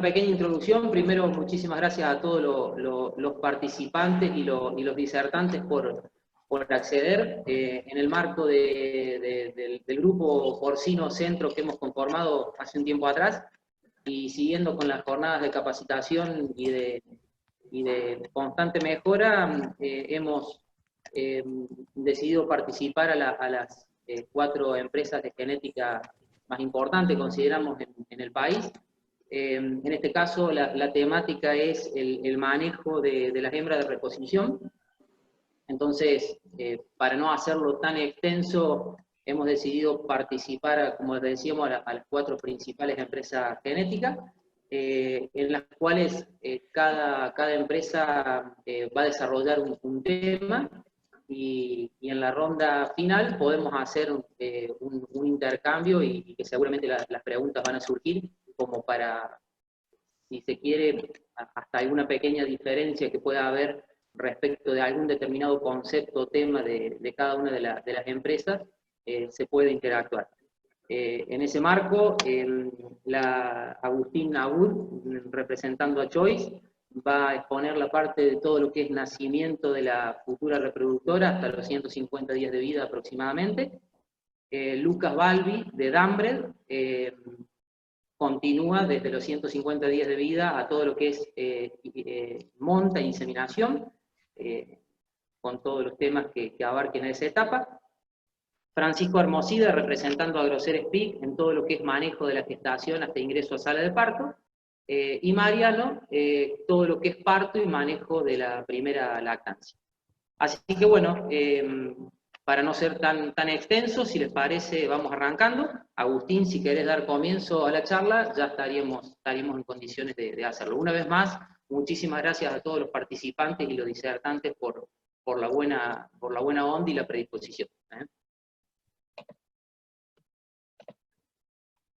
pequeña introducción. Primero, muchísimas gracias a todos los participantes y los disertantes por acceder. En el marco del grupo Porcino Centro que hemos conformado hace un tiempo atrás, y siguiendo con las jornadas de capacitación y de constante mejora, hemos decidido participar a las 4 empresas de genética más importantes, consideramos, en el país. En este caso, la temática es el manejo de las hembras de reposición. Entonces, para no hacerlo tan extenso, hemos decidido participar, como les decíamos, a las 4 principales empresas genéticas, en las cuales cada empresa va a desarrollar un tema, y en la ronda final podemos hacer un intercambio, y que seguramente las preguntas van a surgir, como para, si se quiere, hasta alguna pequeña diferencia que pueda haber respecto de algún determinado concepto o tema de cada una de las empresas, se puede interactuar. En ese marco, Agustín Abud, representando a Choice, va a exponer la parte de todo lo que es nacimiento de la futura reproductora hasta los 150 días de vida aproximadamente. Lucas Balbi, de Dambred, continúa desde los 150 días de vida a todo lo que es monta e inseminación, con todos los temas que abarquen esa etapa. Francisco Hermosida, representando a Grosser Speak en todo lo que es manejo de la gestación hasta ingreso a sala de parto. Y Mariano, todo lo que es parto y manejo de la primera lactancia. Así que bueno, para no ser tan extenso, si les parece, vamos arrancando. Agustín, si querés dar comienzo a la charla, ya estaríamos en condiciones de hacerlo. Una vez más, muchísimas gracias a todos los participantes y los disertantes por la buena onda y la predisposición.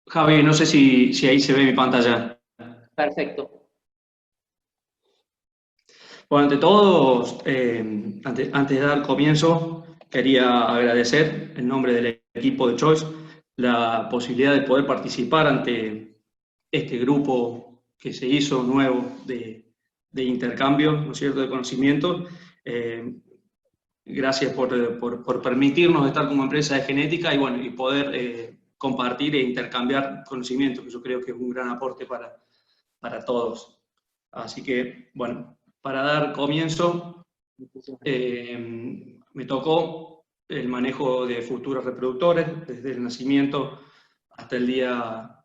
Javi, no sé si ahí se ve mi pantalla. Perfecto. Bueno, ante todo, antes de dar comienzo, quería agradecer en nombre del equipo de Choice la posibilidad de poder participar ante este grupo que se hizo nuevo de intercambio, ¿no es cierto?, de conocimiento. Gracias por permitirnos estar como empresa de genética y poder compartir e intercambiar conocimiento, que yo creo que es un gran aporte para todos. Así que, bueno, para dar comienzo, me tocó el manejo de futuros reproductores desde el nacimiento hasta el día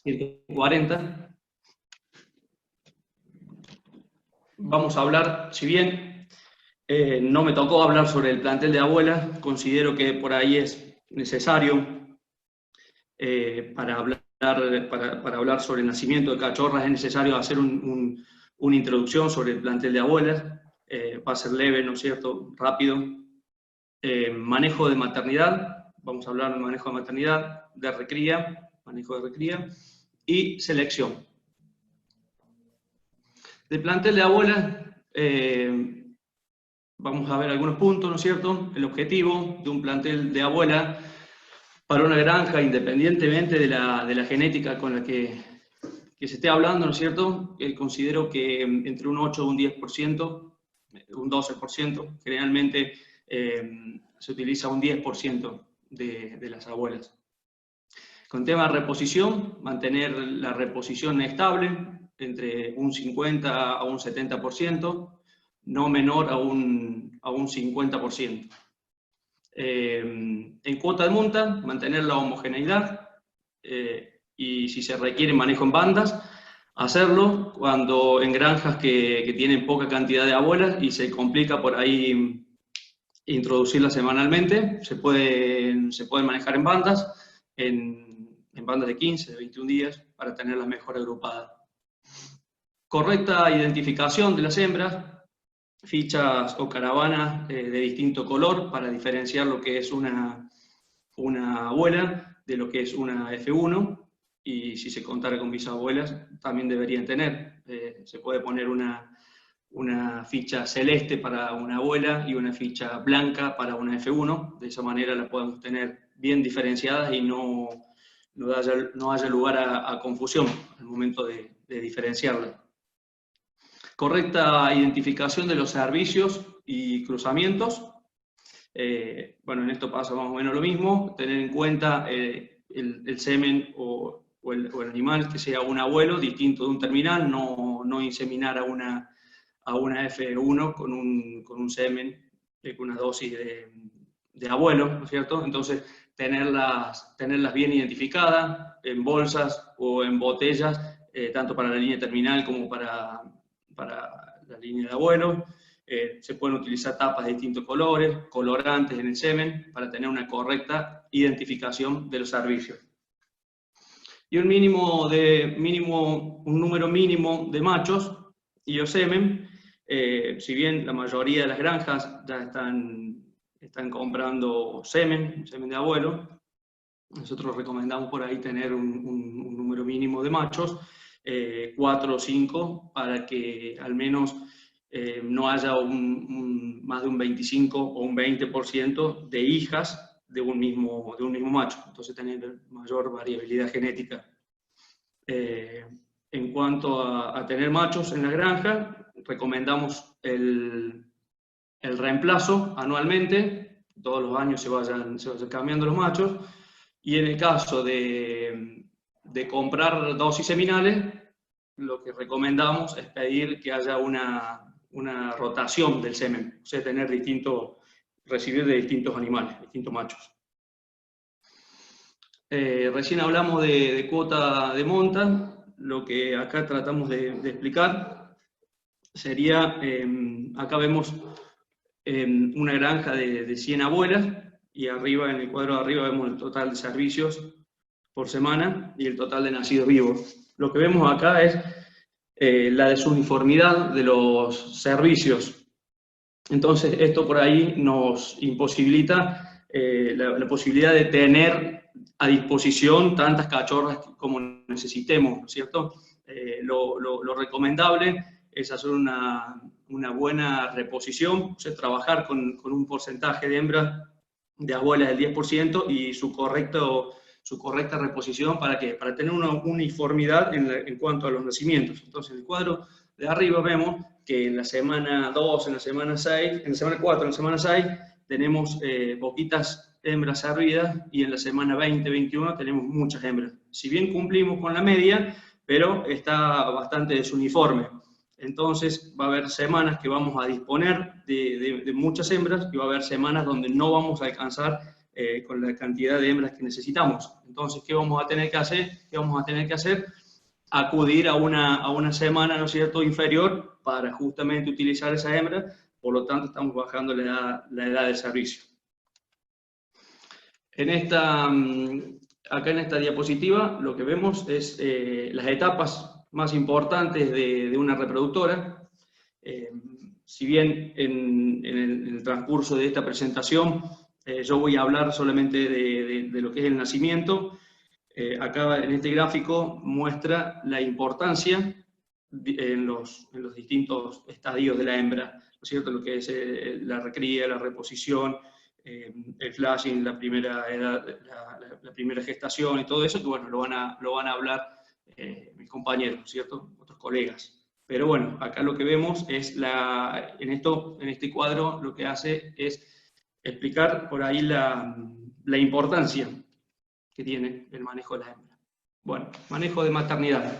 140. Vamos a hablar, si bien no me tocó hablar sobre el plantel de abuelas, considero que por ahí es necesario para hablar sobre el nacimiento de cachorras. Es necesario hacer una introducción sobre el plantel de abuelas. Va a ser leve, ¿no es cierto?, rápido. Manejo de maternidad, vamos a hablar de manejo de maternidad, de recría, manejo de recría, y selección. Del plantel de abuelas, vamos a ver algunos puntos, ¿no es cierto? El objetivo de un plantel de abuela para una granja, independientemente de la genética con la que se esté hablando, ¿no es cierto? Considero que entre un 8 y un 10%, un 12%, generalmente se utiliza un 10% de las abuelas. Con tema de reposición, mantener la reposición estable entre un 50 a un 70%, no menor a un 50%. En cuota de monta, mantener la homogeneidad, y si se requiere manejo en bandas, hacerlo cuando en granjas que tienen poca cantidad de abuelas y se complica por ahí introducirlas semanalmente, se pueden manejar en bandas, en bandas de 15, de 21 días, para tenerlas mejor agrupadas. Correcta identificación de las hembras, fichas o caravanas de distinto color para diferenciar lo que es una abuela de lo que es una F1, y si se contara con bisabuelas también deberían tener. Se puede poner una ficha celeste para una abuela y una ficha blanca para una F1, de esa manera las podemos tener bien diferenciadas y no no haya lugar a confusión al momento de diferenciarla. Correcta identificación de los servicios y cruzamientos. Bueno, en esto pasa más o menos lo mismo, tener en cuenta el semen o el animal que sea un abuelo distinto de un terminal, no inseminar a una F1 con un semen, con una dosis de abuelo, ¿no es cierto? Entonces, tenerlas bien identificadas en bolsas o en botellas, tanto para la línea terminal como para la línea de abuelo. Se pueden utilizar tapas de distintos colores, colorantes en el semen, para tener una correcta identificación de los servicios. Y un número mínimo de machos y o semen, si bien la mayoría de las granjas ya están comprando semen de abuelo, nosotros recomendamos por ahí tener un número mínimo de machos, 4 o 5, para que al menos no haya más de un 25 o un 20% de hijas de un mismo macho, entonces tener mayor variabilidad genética. En cuanto a tener machos en la granja, recomendamos el reemplazo anualmente, todos los años se vayan cambiando los machos, y en el caso de comprar dosis seminales, lo que recomendamos es pedir que haya una rotación del semen, o sea, recibir de distintos animales, distintos machos. Recién hablamos de cuota de monta, lo que acá tratamos de explicar sería, acá vemos una granja de 100 abuelas, y arriba, en el cuadro de arriba, vemos el total de servicios por semana y el total de nacidos vivos. Lo que vemos acá es la desuniformidad de los servicios. Entonces, esto por ahí nos imposibilita la posibilidad de tener a disposición tantas cachorras como necesitemos, ¿no es cierto? Lo recomendable es hacer una buena reposición, o sea, trabajar con un porcentaje de hembras de abuelas del 10% y su correcta reposición para tener una uniformidad en cuanto a los nacimientos. Entonces, en el cuadro de arriba vemos que en la semana 2, en la semana 4, en la semana 6, tenemos poquitas hembras servidas, y en la semana 20-21 tenemos muchas hembras. Si bien cumplimos con la media, pero está bastante desuniforme. Entonces va a haber semanas que vamos a disponer de muchas hembras, y va a haber semanas donde no vamos a alcanzar con la cantidad de hembras que necesitamos. Entonces, ¿qué vamos a tener que hacer? Acudir a una semana, ¿no es cierto?, inferior, para justamente utilizar esa hembra. Por lo tanto, estamos bajando la edad de servicio. Acá en esta diapositiva lo que vemos es las etapas más importantes de una reproductora. Si bien en el transcurso de esta presentación yo voy a hablar solamente de lo que es el nacimiento, acá en este gráfico muestra la importancia en los distintos estadios de la hembra, ¿no es cierto? Lo que es la recría, la reposición, el flashing, la primera edad, la primera gestación y todo eso, que bueno, lo van a hablar mis compañeros, ¿no es cierto?, otros colegas. Pero bueno, acá lo que vemos es, en este cuadro, lo que hace es explicar por ahí la importancia que tiene el manejo de la hembra. Bueno, manejo de maternidad.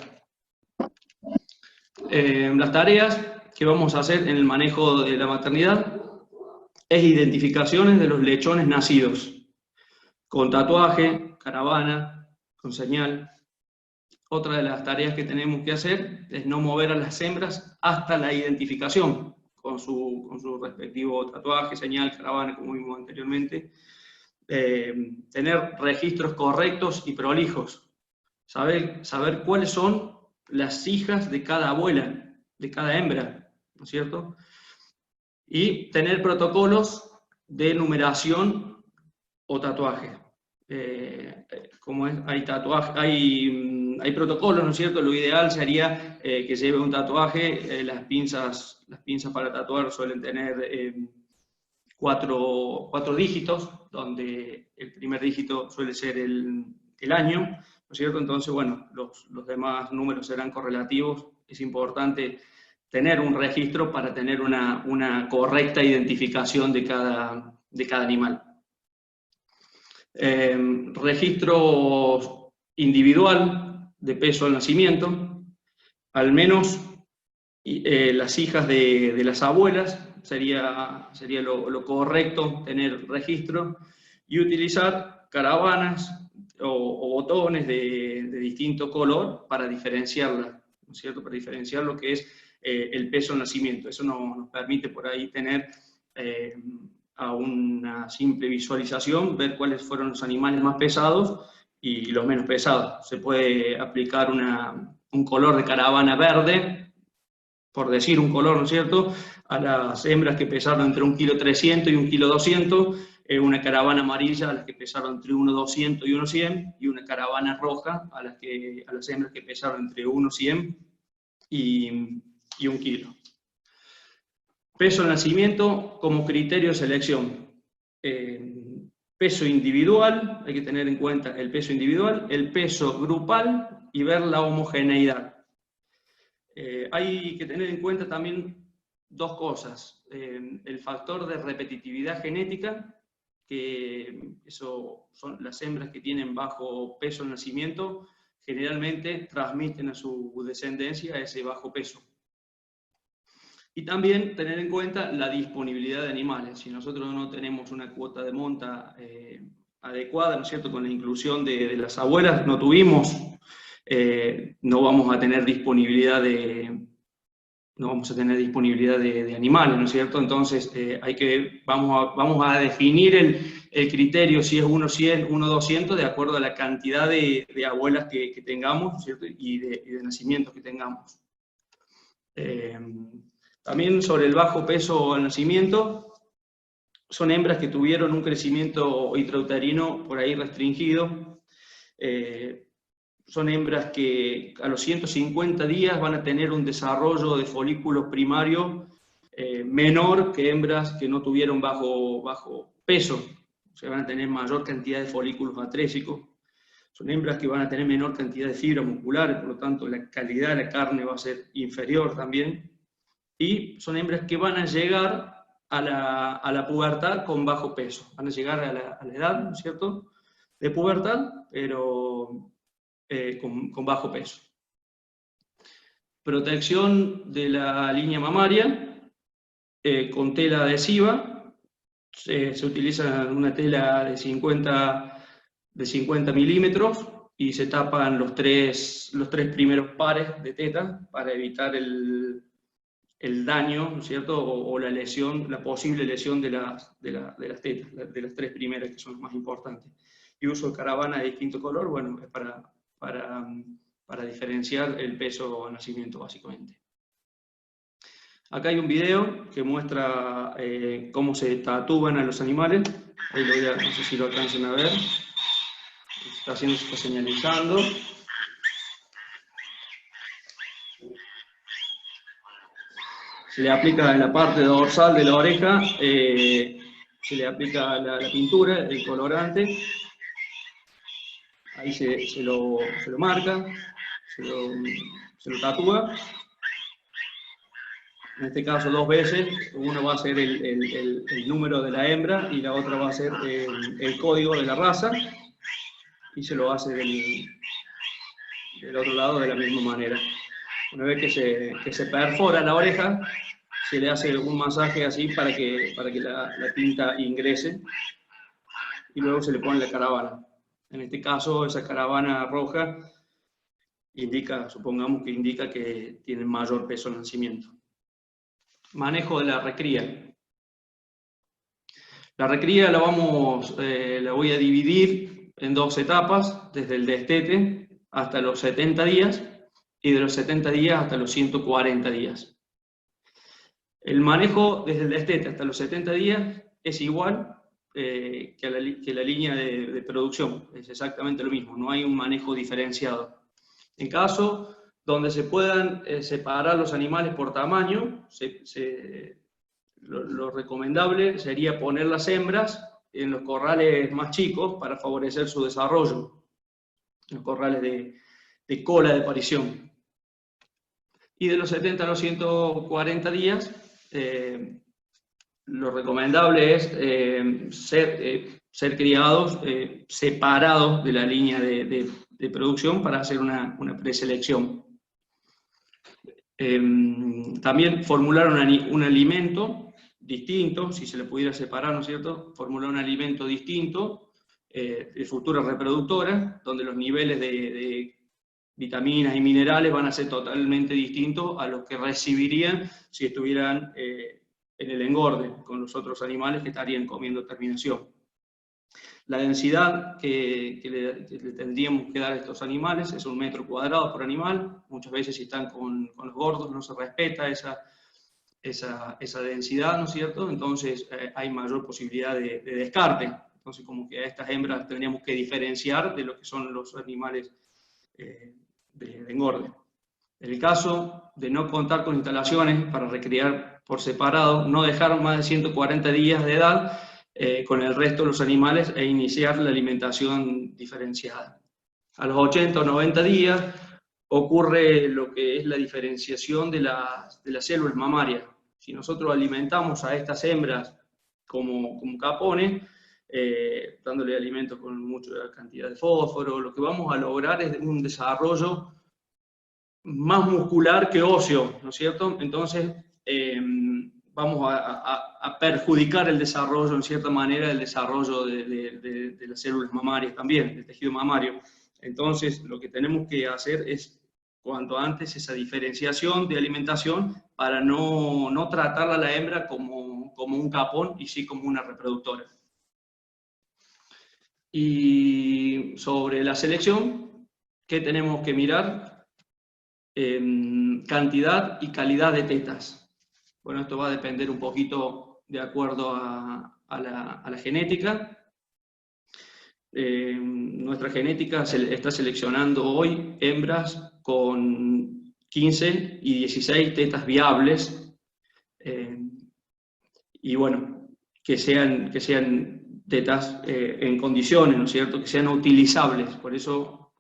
Las tareas que vamos a hacer en el manejo de la maternidad es identificaciones de los lechones nacidos, con tatuaje, caravana, con señal. Otra de las tareas que tenemos que hacer es no mover a las hembras hasta la identificación, con su respectivo tatuaje, señal, caravana, como vimos anteriormente. Tener registros correctos y prolijos. Saber cuáles son las hijas de cada abuela, de cada hembra, ¿no es cierto? Y tener protocolos de numeración o tatuaje. Como hay protocolos, ¿no es cierto? Lo ideal sería que lleve un tatuaje. Las pinzas para tatuar suelen tener 4 dígitos, donde el primer dígito suele ser el el año, ¿no es cierto? Entonces, bueno, los demás números serán correlativos. Es importante tener un registro para tener una correcta identificación de cada animal. Registro individual de peso al nacimiento, al menos las hijas de las abuelas, sería lo correcto tener registro, y utilizar caravanas o botones de distinto color para diferenciarlas, ¿no es cierto? Para diferenciar lo que es el peso al nacimiento. Eso nos permite por ahí tener a una simple visualización, ver cuáles fueron los animales más pesados y los menos pesados. Se puede aplicar un color de caravana verde, por decir un color, ¿no es cierto?, a las hembras que pesaron entre 1,3 kg y 1,2 kg, una caravana amarilla a las que pesaron entre 1,200 y 1,100, y una caravana roja a las hembras que pesaron entre 1,100 y 1 kg. Peso al nacimiento como criterio de selección. Peso individual, hay que tener en cuenta el peso individual, el peso grupal y ver la homogeneidad. Hay que tener en cuenta también dos cosas. El factor de repetitividad genética, que eso son las hembras que tienen bajo peso al nacimiento, generalmente transmiten a su descendencia ese bajo peso. Y también tener en cuenta la disponibilidad de animales. Si nosotros no tenemos una cuota de monta adecuada, ¿no es cierto?, con la inclusión de las abuelas, no tuvimos, no vamos a tener disponibilidad de animales, ¿no es cierto? Entonces vamos a definir el criterio, si es 1,100, 1,200, de acuerdo a la cantidad de abuelas que tengamos, ¿no es cierto?, y de nacimientos que tengamos. También sobre el bajo peso al nacimiento, son hembras que tuvieron un crecimiento intrauterino por ahí restringido. Son hembras que a los 150 días van a tener un desarrollo de folículos primarios menor que hembras que no tuvieron bajo peso. O sea, van a tener mayor cantidad de folículos atrésicos. Son hembras que van a tener menor cantidad de fibra muscular, por lo tanto la calidad de la carne va a ser inferior también. Y son hembras que van a llegar a la pubertad con bajo peso. Van a llegar a la edad, ¿no es cierto?, de pubertad, pero con bajo peso. Protección de la línea mamaria con tela adhesiva. Se utiliza una tela de 50 milímetros y se tapan los tres primeros pares de tetas para evitar el daño, ¿no es cierto?, o la lesión, la posible lesión de las tetas, de las tres primeras, que son las más importantes. Y uso de caravana de distinto color, bueno, es para diferenciar el peso al nacimiento, básicamente. Acá hay un video que muestra cómo se tatúan a los animales. Ahí no sé si lo alcanzan a ver. Se está señalizando. Se le aplica en la parte dorsal de la oreja, se le aplica la pintura, el colorante. Ahí se lo marca, se lo tatúa. En este caso 2 veces, uno va a ser el número de la hembra y la otra va a ser el código de la raza, y se lo hace del otro lado de la misma manera. Una vez que se perfora la oreja, se le hace un masaje así para que la tinta ingrese, y luego se le pone la caravana. En este caso, esa caravana roja supongamos que indica que tiene mayor peso al nacimiento. Manejo de la recría. La recría la voy a dividir en 2 etapas, desde el destete hasta los 70 días, y de los 70 días hasta los 140 días. El manejo desde el destete hasta los 70 días es igual que la línea de producción, es exactamente lo mismo, no hay un manejo diferenciado. En caso donde se puedan separar los animales por tamaño, lo recomendable sería poner las hembras en los corrales más chicos para favorecer su desarrollo. los corrales de cola de parición. Y de los 70 a los 140 días, lo recomendable es ser criados separados de la línea de producción para hacer una preselección. También formular un alimento distinto, si se le pudiera separar, ¿no es cierto? Formular un alimento distinto de futuras reproductoras, donde los niveles de vitaminas y minerales van a ser totalmente distintos a los que recibirían si estuvieran en el engorde con los otros animales que estarían comiendo terminación. La densidad que le tendríamos que dar a estos animales es 1 metro cuadrado por animal. Muchas veces si están con los gordos no se respeta esa densidad, ¿no es cierto? Entonces hay mayor posibilidad de descarte. Entonces como que a estas hembras tendríamos que diferenciar de lo que son los animales de engorde. En el caso de no contar con instalaciones para recriar por separado, no dejar más de 140 días de edad con el resto de los animales e iniciar la alimentación diferenciada. A los 80 o 90 días ocurre lo que es la diferenciación de las células mamarias. Si nosotros alimentamos a estas hembras como capones, dándole alimentos con mucha cantidad de fósforo, lo que vamos a lograr es un desarrollo más muscular que óseo, ¿no es cierto? Entonces, vamos a perjudicar el desarrollo, en cierta manera, el desarrollo de las células mamarias también, del tejido mamario. Entonces, lo que tenemos que hacer es, cuanto antes, esa diferenciación de alimentación para no tratarla a la hembra como un capón y sí como una reproductora. Y sobre la selección, ¿qué tenemos que mirar? Cantidad y calidad de tetas. Bueno, esto va a depender un poquito de acuerdo a la genética. Nuestra genética está seleccionando hoy hembras con 15 y 16 tetas viables. Y bueno, que sean tetas en condiciones, ¿no es cierto? Que sean utilizables. Por eso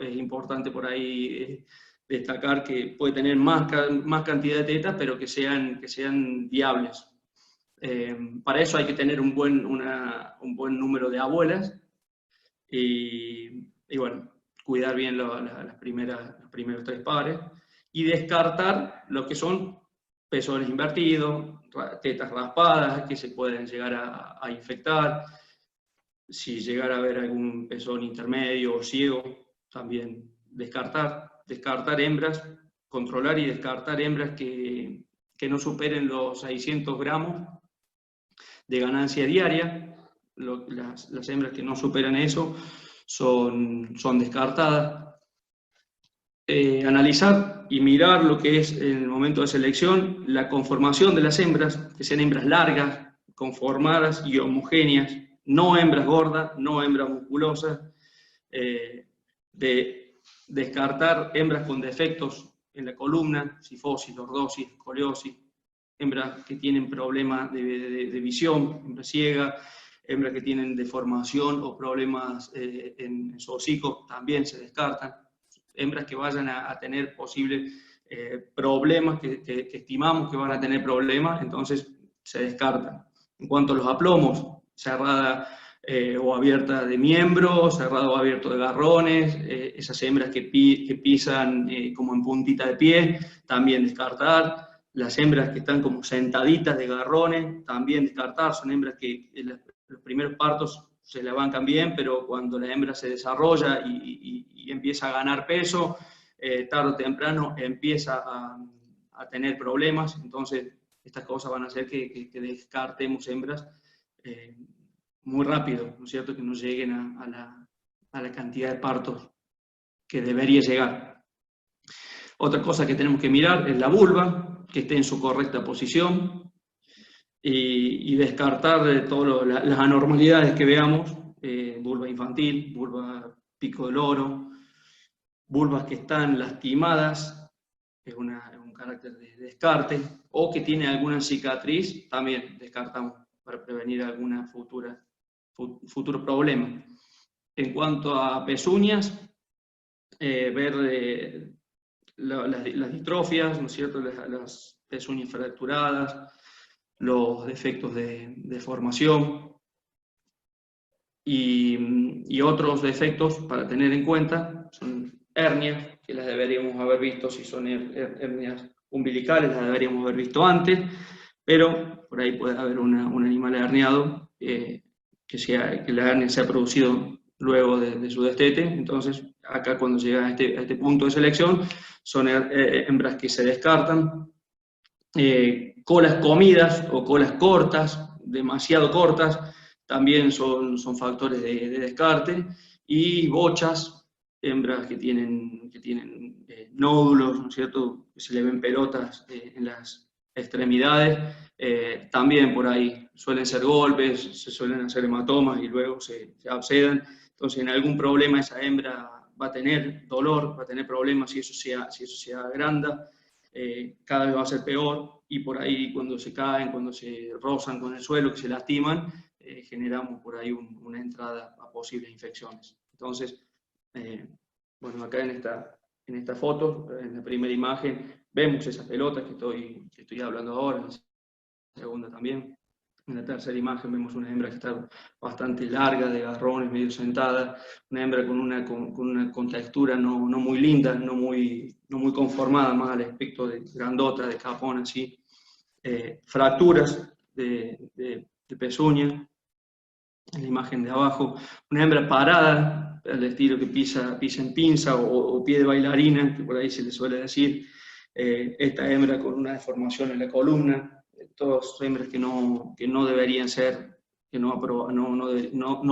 es importante por ahí destacar que puede tener más cantidad de tetas, pero que sean viables. Para eso hay que tener un buen número de abuelas y bueno, cuidar bien los primeros 3 pares y descartar lo que son pezones invertidos, tetas raspadas que se pueden llegar a infectar. Si llegara a haber algún pezón intermedio o ciego, también descartar hembras, controlar y descartar hembras que no superen los 600 gramos de ganancia diaria. Las hembras que no superan eso son descartadas. Analizar y mirar lo que es en el momento de selección, la conformación de las hembras, que sean hembras largas, conformadas y homogéneas, no hembras gordas, no hembras musculosas, de descartar hembras con defectos en la columna, cifosis, lordosis, escoliosis, hembras que tienen problemas de visión, hembras ciegas, hembras que tienen deformación o problemas en su hocico, también se descartan. Hembras que vayan a tener posibles problemas, que estimamos que van a tener problemas, entonces se descartan. En cuanto a los aplomos, cerrada o abierta de miembro, cerrado o abierto de garrones, esas hembras que pisan como en puntita de pie, también descartar. Las hembras que están como sentaditas de garrones, también descartar. Son hembras que en los primeros partos se la bancan bien, pero cuando la hembra se desarrolla y empieza a ganar peso, tarde o temprano empieza a tener problemas. Entonces, estas cosas van a hacer que descartemos hembras muy rápido, ¿no es cierto? Que no lleguen a la cantidad de partos que debería llegar. Otra cosa que tenemos que mirar es la vulva, que esté en su correcta posición, y descartar todas las anormalidades que veamos, vulva infantil, vulva pico del oro, vulvas que están lastimadas, es un carácter de descarte, o que tiene alguna cicatriz, también descartamos para prevenir algún futuro problema. En cuanto a pezuñas, ver las distrofias, ¿no es cierto?, las pezuñas fracturadas, los defectos de formación y otros defectos para tener en cuenta son hernias, que las deberíamos haber visto si son hernias umbilicales, las deberíamos haber visto antes, pero por ahí puede haber un animal herniado que la hernia se ha producido luego de su destete. Entonces acá cuando llega a este punto de selección son hembras que se descartan, colas comidas o colas cortas, demasiado cortas, también son factores de descarte, y bochas, hembras que tienen nódulos, ¿no es cierto?, que se le ven pelotas en las extremidades, también por ahí suelen ser golpes, se suelen hacer hematomas y luego se abscedan. Entonces en algún problema esa hembra va a tener dolor, va a tener problemas si eso se agranda. Cada vez va a ser peor, y por ahí cuando se caen, cuando se rozan con el suelo, que se lastiman, generamos por ahí una entrada a posibles infecciones. Entonces, bueno, acá en esta foto, en la primera imagen, vemos esas pelotas que estoy hablando ahora, en la segunda también. En la tercera imagen vemos una hembra que está bastante larga, de garrones, medio sentada, una hembra con una contextura no muy linda, no muy conformada, más al aspecto de grandota, de capón, así. Fracturas de pezuña, en la imagen de abajo, una hembra parada, al estilo que pisa en pinza o pie de bailarina, que por ahí se le suele decir. Esta hembra con una deformación en la columna, todas hembras que no deberían ser, que no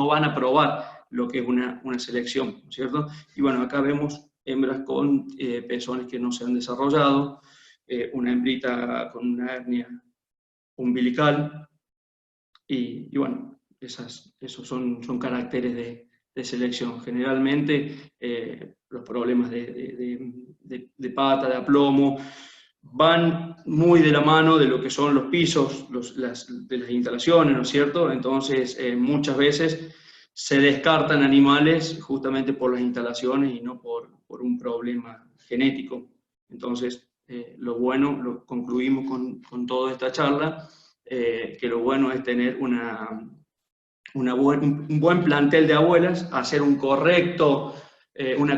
van a probar lo que es una selección, ¿no es cierto? Y bueno, acá vemos hembras con pezones que no se han desarrollado, una hembrita con una hernia umbilical, y bueno, esos son caracteres de selección. Generalmente los problemas de pata, de aplomo, van muy de la mano de lo que son los pisos, de las instalaciones, ¿no es cierto? Entonces, muchas veces se descartan animales justamente por las instalaciones y no por un problema genético. Entonces, lo concluimos con toda esta charla, que lo bueno es tener un buen plantel de abuelas, hacer una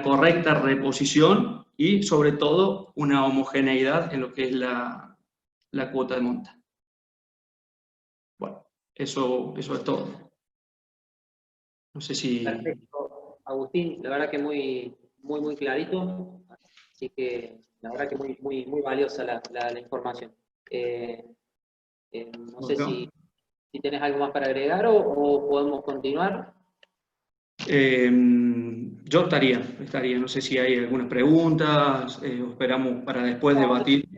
correcta reposición y sobre todo una homogeneidad en lo que es la cuota de monta. Bueno, eso es todo. No sé si... Perfecto, Agustín, la verdad que muy clarito, así que la verdad que muy valiosa la información. No sé si tenés algo más para agregar o podemos continuar. Yo estaría, no sé si hay algunas preguntas, o esperamos para después debatir.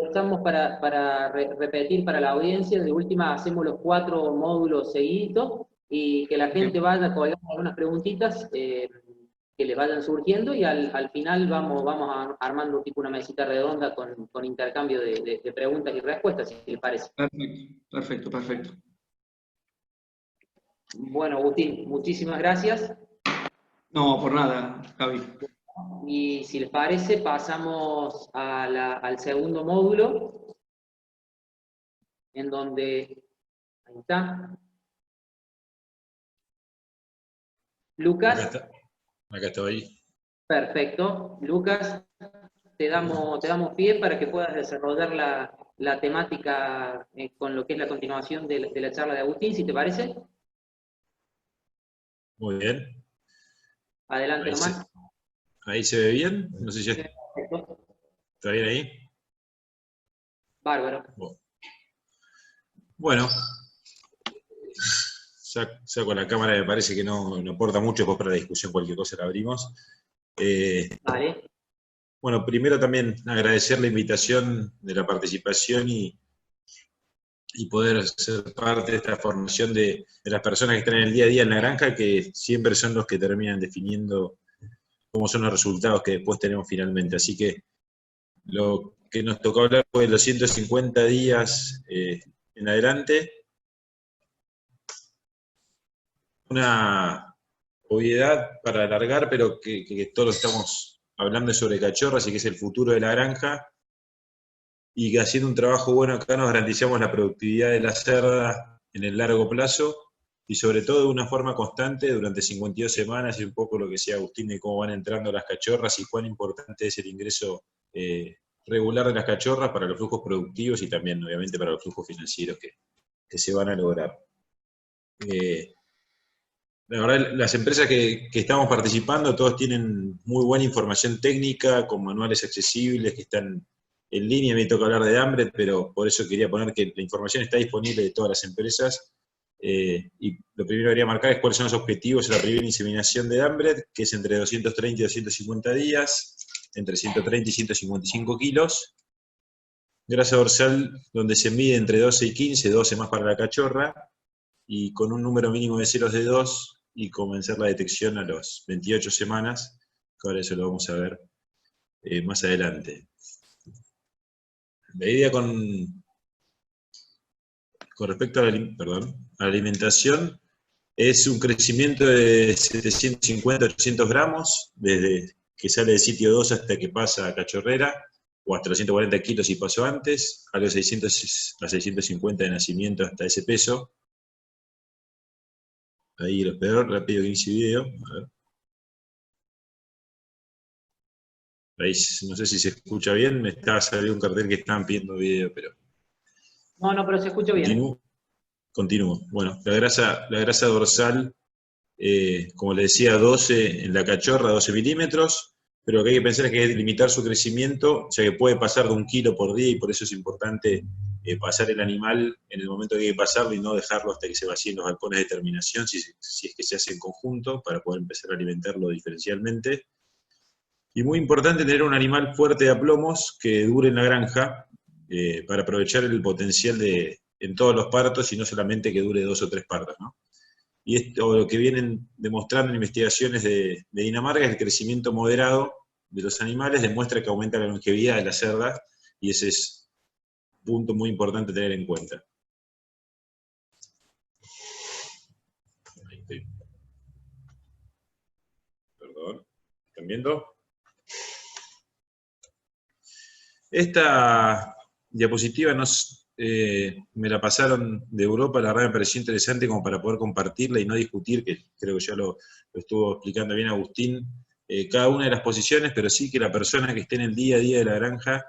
Estamos para repetir para la audiencia, de última hacemos los 4 módulos seguidos y que la gente vaya colgando algunas preguntitas que les vayan surgiendo, y al final vamos armando tipo una mesita redonda con intercambio de preguntas y respuestas, si les parece. Perfecto. Bueno, Agustín, muchísimas gracias. No, por nada, Javi. Y si les parece, pasamos al segundo módulo, en donde, ahí está, Lucas. Acá estoy. Perfecto. Lucas, te damos pie para que puedas desarrollar la temática con lo que es la continuación de la charla de Agustín, si te parece. Muy bien. Adelante nomás. Ahí se ve bien. No sé si Perfecto. está bien ahí. Bárbaro. Bueno, saco la cámara, me parece que no aporta mucho, después para la discusión cualquier cosa la abrimos. Vale. Bueno, primero también agradecer la invitación de la participación y poder ser parte de esta formación de las personas que están en el día a día en la granja, que siempre son los que terminan definiendo cómo son los resultados que después tenemos finalmente. Así que lo que nos tocó hablar fue de los 150 días en adelante. obviedad para alargar, pero que todos estamos hablando sobre cachorras y que es el futuro de la granja, y que haciendo un trabajo bueno acá nos garantizamos la productividad de la cerda en el largo plazo, y sobre todo de una forma constante durante 52 semanas, y un poco lo que decía Agustín de cómo van entrando las cachorras y cuán importante es el ingreso regular de las cachorras para los flujos productivos y también obviamente para los flujos financieros que se van a lograr. La verdad, las empresas que estamos participando, todos tienen muy buena información técnica, con manuales accesibles que están en línea. Me toca hablar de hambre, pero por eso quería poner que la información está disponible de todas las empresas. Y lo primero que quería marcar es cuáles son los objetivos de la primera inseminación de hambre, que es entre 230 y 250 días, entre 130 y 155 kilos. Grasa dorsal, donde se mide entre 12 y 15, 12 más para la cachorra, y con un número mínimo de ceros de 2, y comenzar la detección a los 28 semanas, que ahora eso lo vamos a ver más adelante. La idea con respecto a la alimentación es un crecimiento de 750 a 800 gramos, desde que sale de sitio 2 hasta que pasa a cachorrera, o hasta los 140 kilos si pasó antes, a los 600 a 650 de nacimiento hasta ese peso. Ahí lo peor, rápido que inicie video. A ver. Ahí no sé si se escucha bien, me estaba saliendo un cartel que estaban pidiendo video, pero... No, pero se escucha bien. Continúo. Bueno, la grasa dorsal, como le decía, 12 en la cachorra, 12 milímetros, pero lo que hay que pensar es que hay que limitar su crecimiento, ya que puede pasar de 1 kilo por día, y por eso es importante pasar el animal en el momento que hay que pasarlo y no dejarlo hasta que se vacíen los balcones de terminación, si es que se hace en conjunto, para poder empezar a alimentarlo diferencialmente. Y muy importante tener un animal fuerte de aplomos que dure en la granja, para aprovechar el potencial en todos los partos y no solamente que dure 2 o 3 partos, ¿no? Y esto lo que vienen demostrando en investigaciones de Dinamarca es el crecimiento moderado de los animales, demuestra que aumenta la longevidad de la cerda, y ese es un punto muy importante tener en cuenta. Perdón, ¿están viendo? Esta diapositiva me la pasaron de Europa, la verdad me pareció interesante como para poder compartirla y no discutir, que creo que ya lo estuvo explicando bien Agustín, cada una de las posiciones, pero sí que la persona que esté en el día a día de la granja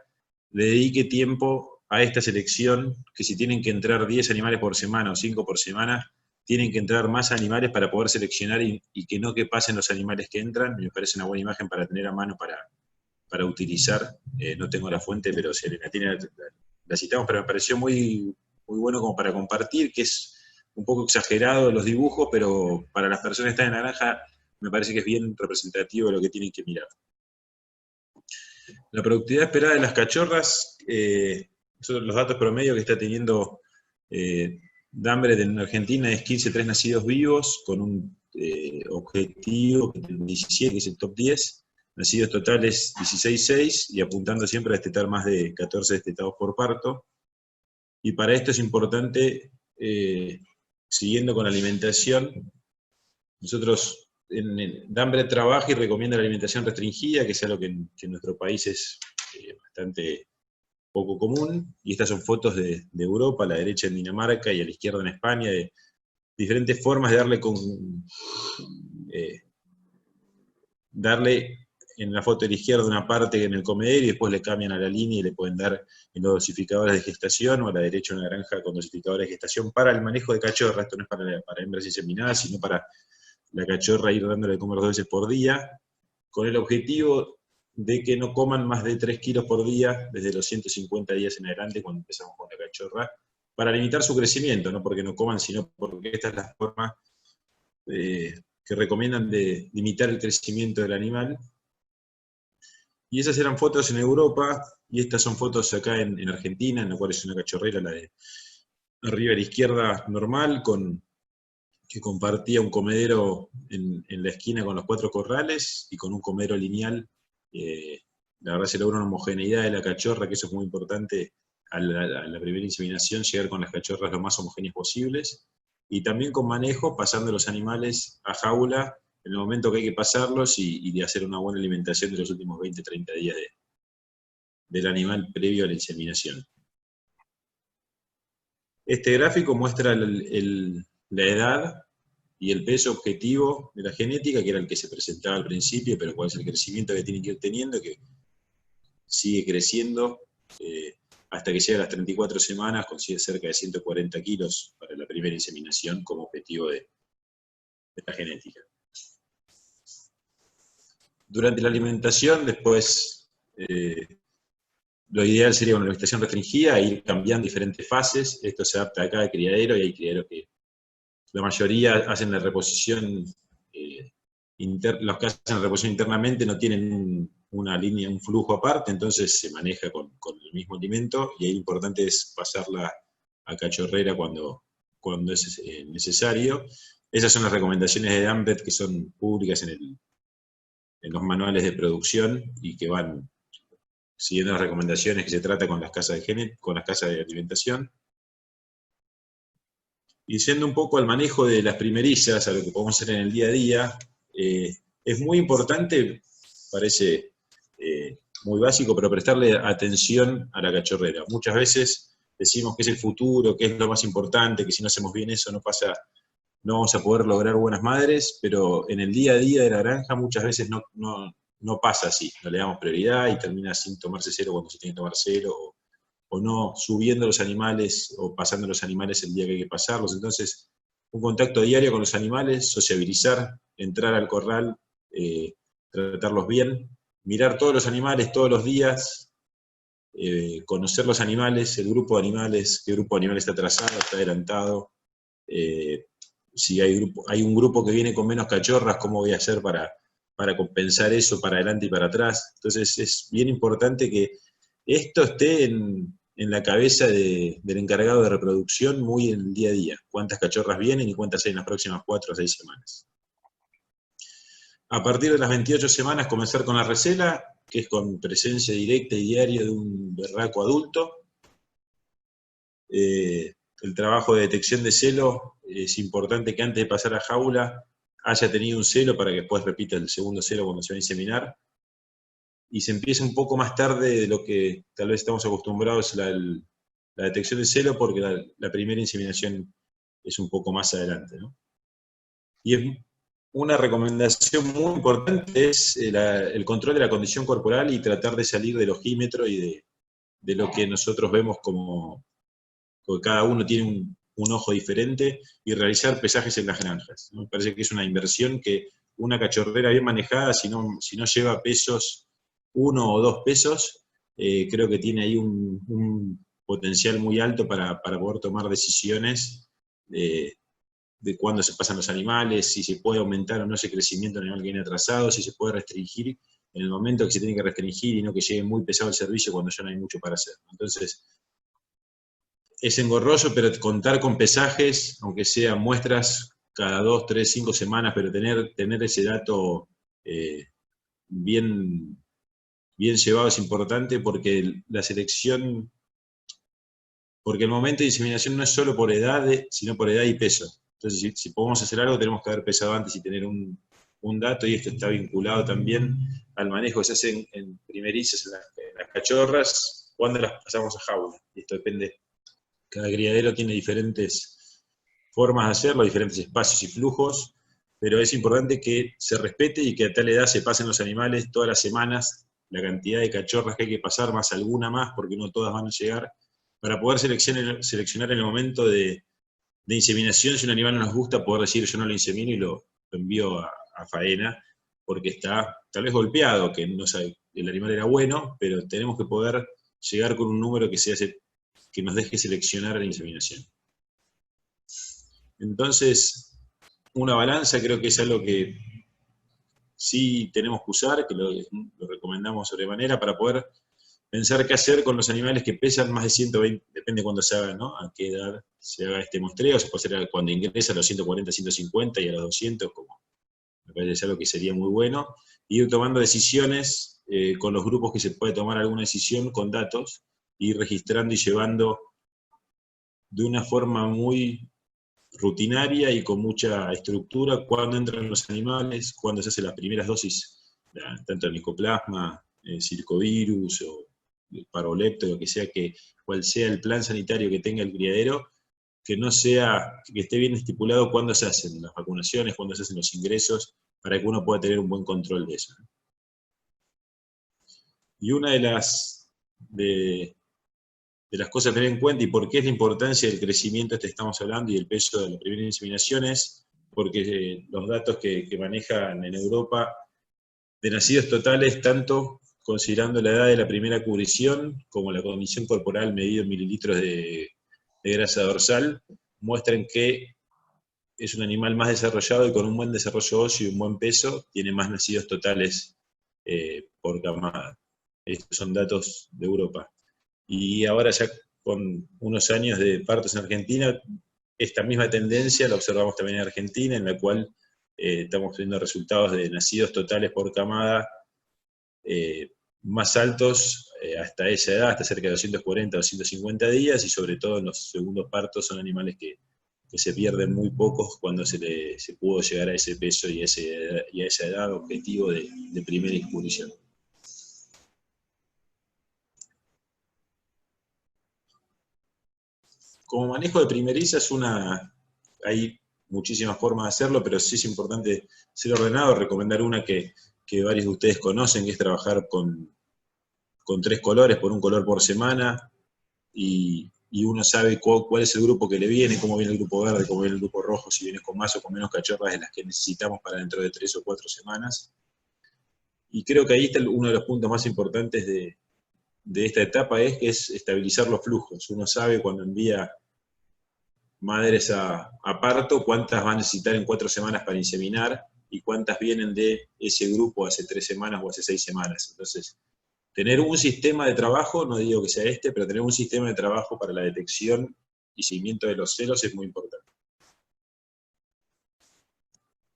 le dedique tiempo a esta selección, que si tienen que entrar 10 animales por semana o 5 por semana, tienen que entrar más animales para poder seleccionar y que no que pasen los animales que entran. Me parece una buena imagen para tener a mano para utilizar. No tengo la fuente, pero si Elena tiene, la citamos, pero me pareció muy, muy bueno como para compartir, que es un poco exagerado los dibujos, pero para las personas que están en la granja me parece que es bien representativo de lo que tienen que mirar. La productividad esperada de las cachorras, son los datos promedio que está teniendo Dambret en Argentina, es 15-3 nacidos vivos, con un objetivo de 17, que es el top 10, nacidos totales 16-6, y apuntando siempre a destetar más de 14 destetados por parto. Y para esto es importante, siguiendo con la alimentación, nosotros Dambret trabaja y recomienda la alimentación restringida, que es algo que en nuestro país es bastante poco común, y estas son fotos de Europa, a la derecha en Dinamarca y a la izquierda en España, de diferentes formas de darle en la foto de la izquierda una parte en el comedero y después le cambian a la línea y le pueden dar en los dosificadores de gestación, o a la derecha una granja con dosificadores de gestación para el manejo de cachorra. Esto no es para hembras inseminadas, sino para la cachorra ir dándole de comer 2 veces por día, con el objetivo de que no coman más de 3 kilos por día desde los 150 días en adelante, cuando empezamos con la cachorra, para limitar su crecimiento, no porque no coman, sino porque esta es la forma que recomiendan de limitar el crecimiento del animal. Y esas eran fotos en Europa, y estas son fotos acá en Argentina, en la cual es una cachorrera, la de arriba a la izquierda normal, que compartía un comedero en la esquina con los 4 corrales, y con un comedero lineal. La verdad se logra una homogeneidad de la cachorra, que eso es muy importante a la primera inseminación, llegar con las cachorras lo más homogéneas posibles, y también con manejo, pasando los animales a jaula en el momento que hay que pasarlos y de hacer una buena alimentación de los últimos 20-30 días del animal previo a la inseminación. Este gráfico muestra la edad y el peso objetivo de la genética, que era el que se presentaba al principio, pero cuál es el crecimiento que tiene que ir teniendo, que sigue creciendo hasta que llega a las 34 semanas, consigue cerca de 140 kilos para la primera inseminación como objetivo de la genética. Durante la alimentación, después, lo ideal sería una alimentación restringida, ir cambiando diferentes fases. Esto se adapta a cada criadero, y hay criaderos que la mayoría hacen la reposición, los que hacen la reposición internamente no tienen una línea, un flujo aparte, entonces se maneja con el mismo alimento, y ahí lo importante es pasarla a cachorrera cuando es necesario. Esas son las recomendaciones de AMVET, que son públicas en los manuales de producción, y que van siguiendo las recomendaciones que se trata con las casas de alimentación. Y yendo un poco al manejo de las primerizas, a lo que podemos hacer en el día a día, es muy importante, parece muy básico, pero prestarle atención a la cachorrera. Muchas veces decimos que es el futuro, que es lo más importante, que si no hacemos bien eso no vamos a poder lograr buenas madres, pero en el día a día de la granja muchas veces no pasa así. No le damos prioridad y termina sin tomarse cero cuando se tiene que tomar cero, o no subiendo los animales o pasando los animales el día que hay que pasarlos. Entonces, un contacto diario con los animales, sociabilizar, entrar al corral, tratarlos bien, mirar todos los animales todos los días, conocer los animales, el grupo de animales, qué grupo de animales está atrasado, está adelantado, si hay un grupo que viene con menos cachorras, cómo voy a hacer para compensar eso para adelante y para atrás. Entonces es bien importante que esto esté en la cabeza del encargado de reproducción muy en el día a día. Cuántas cachorras vienen y cuántas hay en las próximas 4 o 6 semanas. A partir de las 28 semanas comenzar con la recela, que es con presencia directa y diaria de un berraco adulto. El trabajo de detección de celo, es importante que antes de pasar a jaula haya tenido un celo para que después repita el segundo celo cuando se va a inseminar. Y se empieza un poco más tarde de lo que tal vez estamos acostumbrados a la detección de celo, porque la primera inseminación es un poco más adelante, ¿no? Y una recomendación muy importante es el control de la condición corporal y tratar de salir del ojímetro y de lo que nosotros vemos como, porque cada uno tiene un ojo diferente, y realizar pesajes en las granjas, ¿no? Me parece que es una inversión que una cachorrera bien manejada, si no lleva pesos, 1 o 2 pesos, creo que tiene ahí un potencial muy alto para poder tomar decisiones de cuándo se pasan los animales, si se puede aumentar o no ese crecimiento del animal que viene atrasado, si se puede restringir en el momento que se tiene que restringir y no que llegue muy pesado el servicio cuando ya no hay mucho para hacer. Entonces, es engorroso, pero contar con pesajes, aunque sean muestras cada 2, 3, 5 semanas, pero tener ese dato bien llevado es importante, porque la selección, porque el momento de inseminación no es solo por edad, sino por edad y peso. Entonces, si podemos hacer algo, tenemos que haber pesado antes y tener un dato, y esto está vinculado también al manejo que se hace en primerizas, en las cachorras, cuando las pasamos a jaula. Y esto depende, cada criadero tiene diferentes formas de hacerlo, diferentes espacios y flujos, pero es importante que se respete y que a tal edad se pasen los animales todas las semanas, la cantidad de cachorras que hay que pasar, más alguna más, porque no todas van a llegar, para poder seleccionar en el momento de inseminación. Si un animal no nos gusta, poder decir yo no lo insemino y lo envío a faena, porque está tal vez golpeado, que no sabe, el animal era bueno, pero tenemos que poder llegar con un número que nos deje seleccionar la inseminación. Entonces, una balanza creo que es algo que sí tenemos que usar, que lo recomendamos sobremanera, para poder pensar qué hacer con los animales que pesan más de 120, depende de cuándo se haga, ¿no? A qué edad se haga este muestreo, se puede hacer cuando ingresa a los 140, 150 y a los 200, como me parece algo que sería muy bueno, y ir tomando decisiones con los grupos que se puede tomar alguna decisión con datos, ir registrando y llevando de una forma muy rutinaria y con mucha estructura, cuándo entran los animales, cuándo se hacen las primeras dosis, tanto de micoplasma, circovirus o parvolepto, lo que sea, cual sea el plan sanitario que tenga el criadero, que no sea, que esté bien estipulado cuándo se hacen las vacunaciones, cuándo se hacen los ingresos, para que uno pueda tener un buen control de eso. Y una de las cosas a tener en cuenta, y por qué es la importancia del crecimiento que estamos hablando y el peso de la primera inseminación, es porque los datos que manejan en Europa de nacidos totales, tanto considerando la edad de la primera cubrición como la condición corporal medido en mililitros de grasa dorsal, muestran que es un animal más desarrollado y con un buen desarrollo óseo y un buen peso, tiene más nacidos totales por camada. Estos son datos de Europa. Y ahora ya con unos años de partos en Argentina, esta misma tendencia la observamos también en Argentina, en la cual estamos viendo resultados de nacidos totales por camada más altos hasta esa edad, hasta cerca de 240, 250 días, y sobre todo en los segundos partos son animales que se pierden muy pocos cuando se pudo llegar a ese peso y a esa edad objetivo de primera incubrición. Como manejo de primeriza hay muchísimas formas de hacerlo, pero sí es importante ser ordenado, recomendar una que varios de ustedes conocen, que es trabajar con 3 colores, por un color por semana, y uno sabe cuál es el grupo que le viene, cómo viene el grupo verde, cómo viene el grupo rojo, si viene con más o con menos cachorras de las que necesitamos para dentro de 3 o 4 semanas. Y creo que ahí está uno de los puntos más importantes de esta etapa, es estabilizar los flujos. Uno sabe cuando envía madres a parto cuántas va a necesitar en 4 semanas para inseminar y cuántas vienen de ese grupo hace 3 semanas o hace 6 semanas. Entonces, tener un sistema de trabajo, no digo que sea pero tener un sistema de trabajo para la detección y seguimiento de los celos es muy importante.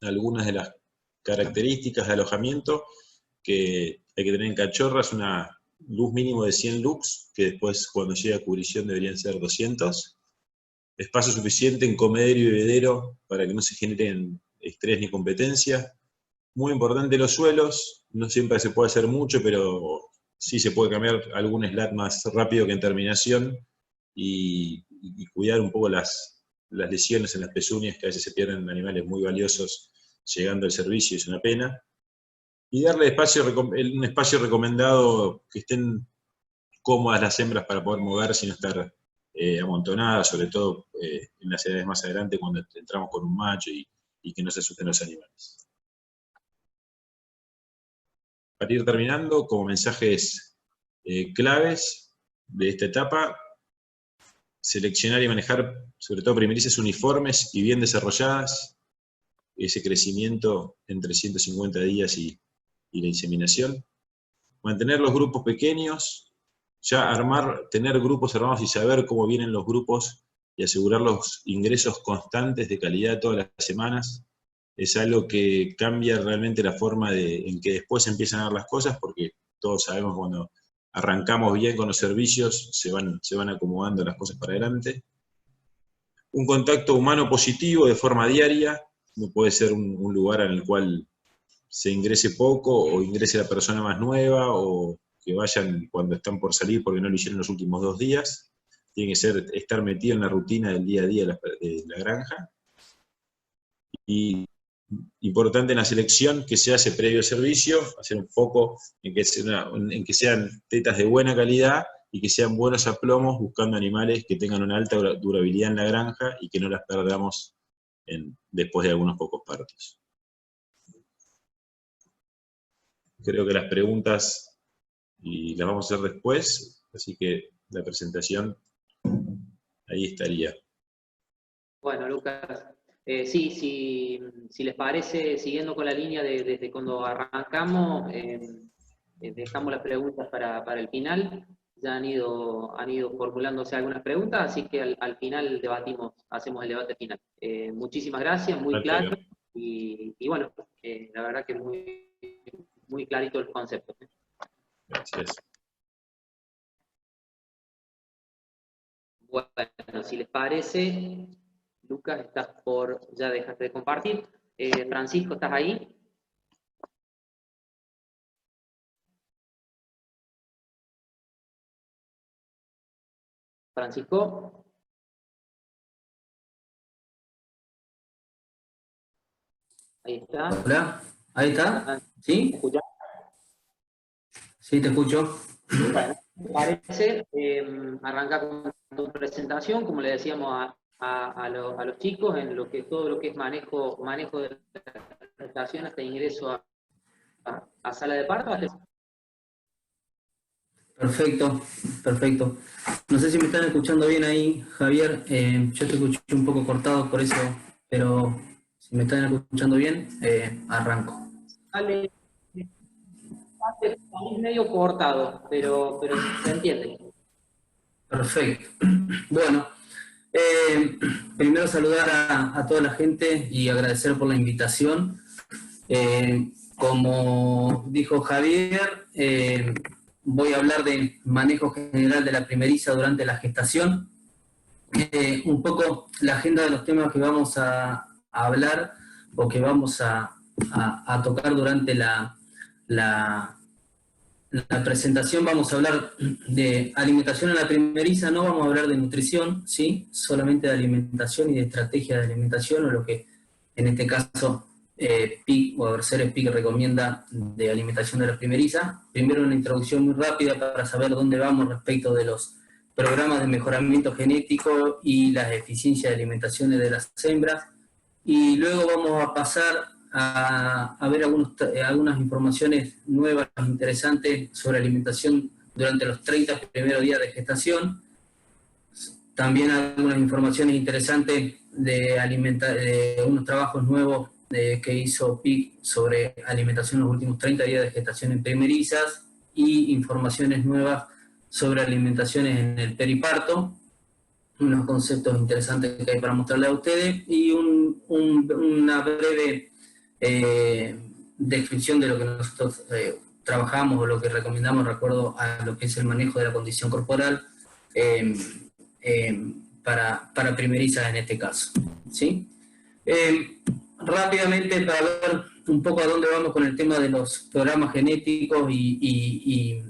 Algunas de las características de alojamiento que hay que tener en cachorras, una luz mínimo de 100 lux, que después cuando llega a cubrición deberían ser 200. Espacio suficiente en comedero y bebedero para que no se generen estrés ni competencia. Muy importante los suelos, no siempre se puede hacer mucho, pero sí se puede cambiar algún slat más rápido que en terminación y cuidar un poco las lesiones en las pezuñas, que a veces se pierden animales muy valiosos llegando al servicio, es una pena. Y darle un espacio recomendado que estén cómodas las hembras para poder moverse y no estar amontonadas, sobre todo en las edades más adelante cuando entramos con un macho y que no se asusten los animales. Para ir terminando, como mensajes claves de esta etapa, seleccionar y manejar, sobre todo primerizas uniformes y bien desarrolladas, ese crecimiento entre 150 días y la inseminación. Mantener los grupos pequeños, ya tener grupos armados y saber cómo vienen los grupos y asegurar los ingresos constantes de calidad todas las semanas, es algo que cambia realmente la forma en que después empiezan a dar las cosas, porque todos sabemos cuando arrancamos bien con los servicios, se van acomodando las cosas para adelante. Un contacto humano positivo de forma diaria, no puede ser un lugar en el cual se ingrese poco o ingrese la persona más nueva o que vayan cuando están por salir porque no lo hicieron los últimos 2 días. Tiene que estar metido en la rutina del día a día de la granja. Y importante en la selección que se hace previo al servicio, hacer un foco en que sean tetas de buena calidad y que sean buenos aplomos, buscando animales que tengan una alta durabilidad en la granja y que no las perdamos después de algunos pocos partos. Creo que las preguntas las vamos a hacer después, así que la presentación ahí estaría. Bueno, Lucas, sí, si les parece, siguiendo con la línea desde cuando arrancamos, dejamos las preguntas para el final. Ya han ido formulándose algunas preguntas, así que al final hacemos el debate final. Muchísimas gracias, muy claro, y bueno, la verdad que muy clarito el concepto. Gracias. Bueno, si les parece, Lucas, estás por, ya dejaste de compartir. Francisco, ¿estás ahí? Francisco. Ahí está. Hola, ahí está. ¿Sí? ¿Me escuchás? Sí, te escucho. Bueno, me parece, arranca con tu presentación, como le decíamos a los chicos, en lo que todo lo que es manejo de la estación hasta ingreso a sala de parto. Perfecto, perfecto. No sé si me están escuchando bien ahí, Javier. Yo te escuché un poco cortado por eso, pero si me están escuchando bien, arranco. Sale medio cortado, pero se entiende. Perfecto. Bueno, primero saludar a toda la gente y agradecer por la invitación. Como dijo Javier, voy a hablar de manejo general de la primeriza durante la gestación. Un poco la agenda de los temas que vamos a hablar o que vamos a tocar durante la presentación. Vamos a hablar de alimentación en la primeriza, no vamos a hablar de nutrición, ¿sí? Solamente de alimentación y de estrategia de alimentación, o lo que en este caso PIC o Adversaries PIC recomienda de alimentación de la primeriza. Primero una introducción muy rápida para saber dónde vamos respecto de los programas de mejoramiento genético y las eficiencias de alimentaciones de las hembras, y luego vamos a pasar a ver algunas informaciones nuevas, interesantes sobre alimentación durante los 30 primeros días de gestación. También algunas informaciones interesantes de unos trabajos nuevos que hizo PIC sobre alimentación en los últimos 30 días de gestación en primerizas, y informaciones nuevas sobre alimentaciones en el periparto, unos conceptos interesantes que hay para mostrarles a ustedes, y una breve descripción de lo que nosotros trabajamos o lo que recomendamos de acuerdo a lo que es el manejo de la condición corporal para primerizas en este caso, ¿sí? Rápidamente, para ver un poco a dónde vamos con el tema de los programas genéticos y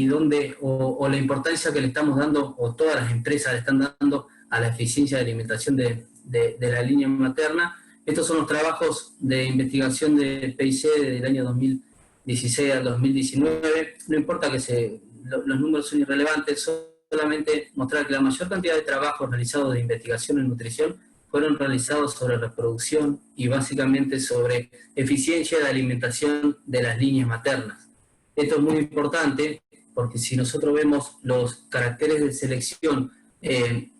dónde, o la importancia que le estamos dando, o todas las empresas le están dando a la eficiencia de alimentación de la línea materna. Estos son los trabajos de investigación de PIC del año 2016 al 2019. No importa que los números son irrelevantes, solamente mostrar que la mayor cantidad de trabajos realizados de investigación en nutrición fueron realizados sobre reproducción y básicamente sobre eficiencia de alimentación de las líneas maternas. Esto es muy importante porque si nosotros vemos los caracteres de selección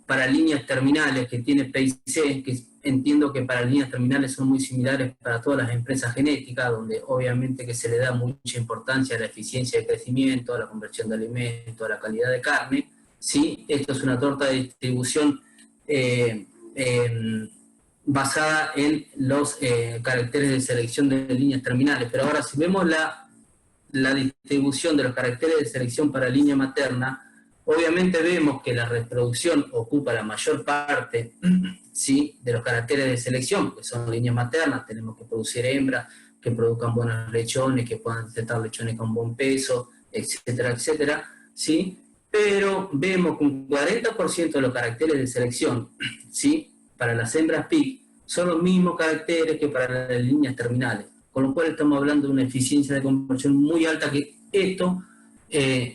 para líneas terminales que tiene PIC, que entiendo que para líneas terminales son muy similares para todas las empresas genéticas, donde obviamente que se le da mucha importancia a la eficiencia de crecimiento, a la conversión de alimentos, a la calidad de carne, ¿sí? Esto es una torta de distribución basada en los caracteres de selección de líneas terminales. Pero ahora, si vemos la distribución de los caracteres de selección para línea materna, obviamente vemos que la reproducción ocupa la mayor parte, ¿sí?, de los caracteres de selección, que son líneas maternas. Tenemos que producir hembras que produzcan buenos lechones, que puedan tener lechones con buen peso, etcétera, etcétera, ¿sí? Pero vemos que un 40% de los caracteres de selección, ¿sí?, para las hembras PIC son los mismos caracteres que para las líneas terminales, con lo cual estamos hablando de una eficiencia de conversión muy alta, que esto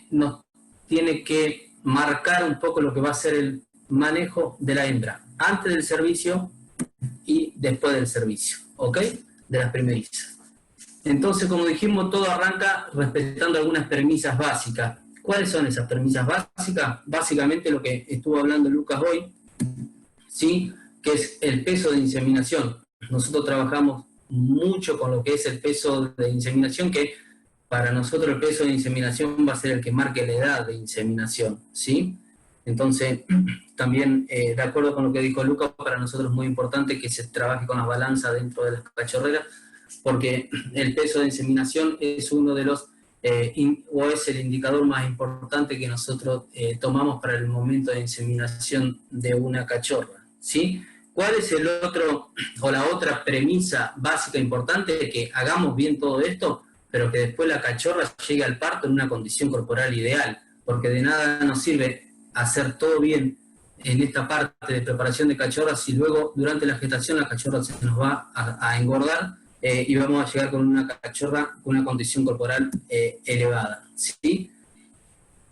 nos tiene que marcar un poco lo que va a ser el manejo de la hembra, antes del servicio y después del servicio, ¿ok?, de las primerizas. Entonces, como dijimos, todo arranca respetando algunas premisas básicas. ¿Cuáles son esas premisas básicas? Básicamente lo que estuvo hablando Lucas hoy, ¿sí?, que es el peso de inseminación. Nosotros trabajamos mucho con lo que es el peso de inseminación, que para nosotros el peso de inseminación va a ser el que marque la edad de inseminación, ¿sí? Entonces, también, de acuerdo con lo que dijo Lucas, para nosotros es muy importante que se trabaje con las balanzas dentro de las cachorreras, porque el peso de inseminación es uno de los, o es el indicador más importante que nosotros tomamos para el momento de inseminación de una cachorra, ¿sí? ¿Cuál es el otro o la otra premisa básica importante? De que hagamos bien todo esto, pero que después la cachorra llegue al parto en una condición corporal ideal, porque de nada nos sirve hacer todo bien en esta parte de preparación de cachorras si luego durante la gestación la cachorra se nos va a engordar y vamos a llegar con una cachorra con una condición corporal elevada, ¿sí?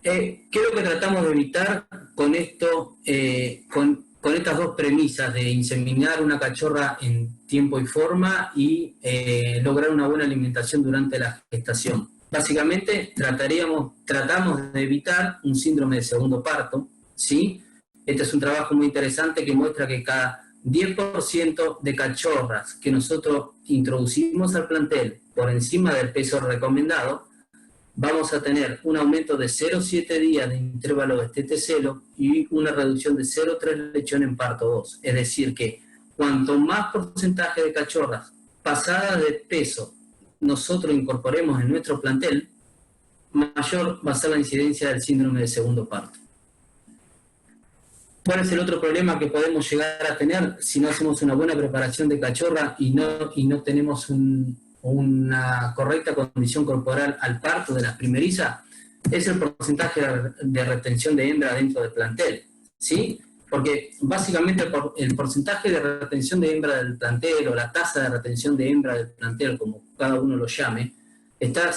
¿Qué es lo que tratamos de evitar con esto, con estas dos premisas de inseminar una cachorra en tiempo y forma y lograr una buena alimentación durante la gestación? Básicamente tratamos de evitar un síndrome de segundo parto, ¿sí? Este es un trabajo muy interesante que muestra que cada 10% de cachorras que nosotros introducimos al plantel por encima del peso recomendado, vamos a tener un aumento de 0,7 días de intervalo de tetecelo y una reducción de 0,3 lechón en parto 2. Es decir que cuanto más porcentaje de cachorras pasadas de peso nosotros incorporemos en nuestro plantel, mayor va a ser la incidencia del síndrome de segundo parto. ¿Cuál es el otro problema que podemos llegar a tener si no hacemos una buena preparación de cachorra y no tenemos una correcta condición corporal al parto de las primerizas? Es el porcentaje de retención de hembra dentro del plantel, ¿sí? Porque básicamente el porcentaje de retención de hembra del plantel o la tasa de retención de hembra del plantel, como cada uno lo llame, está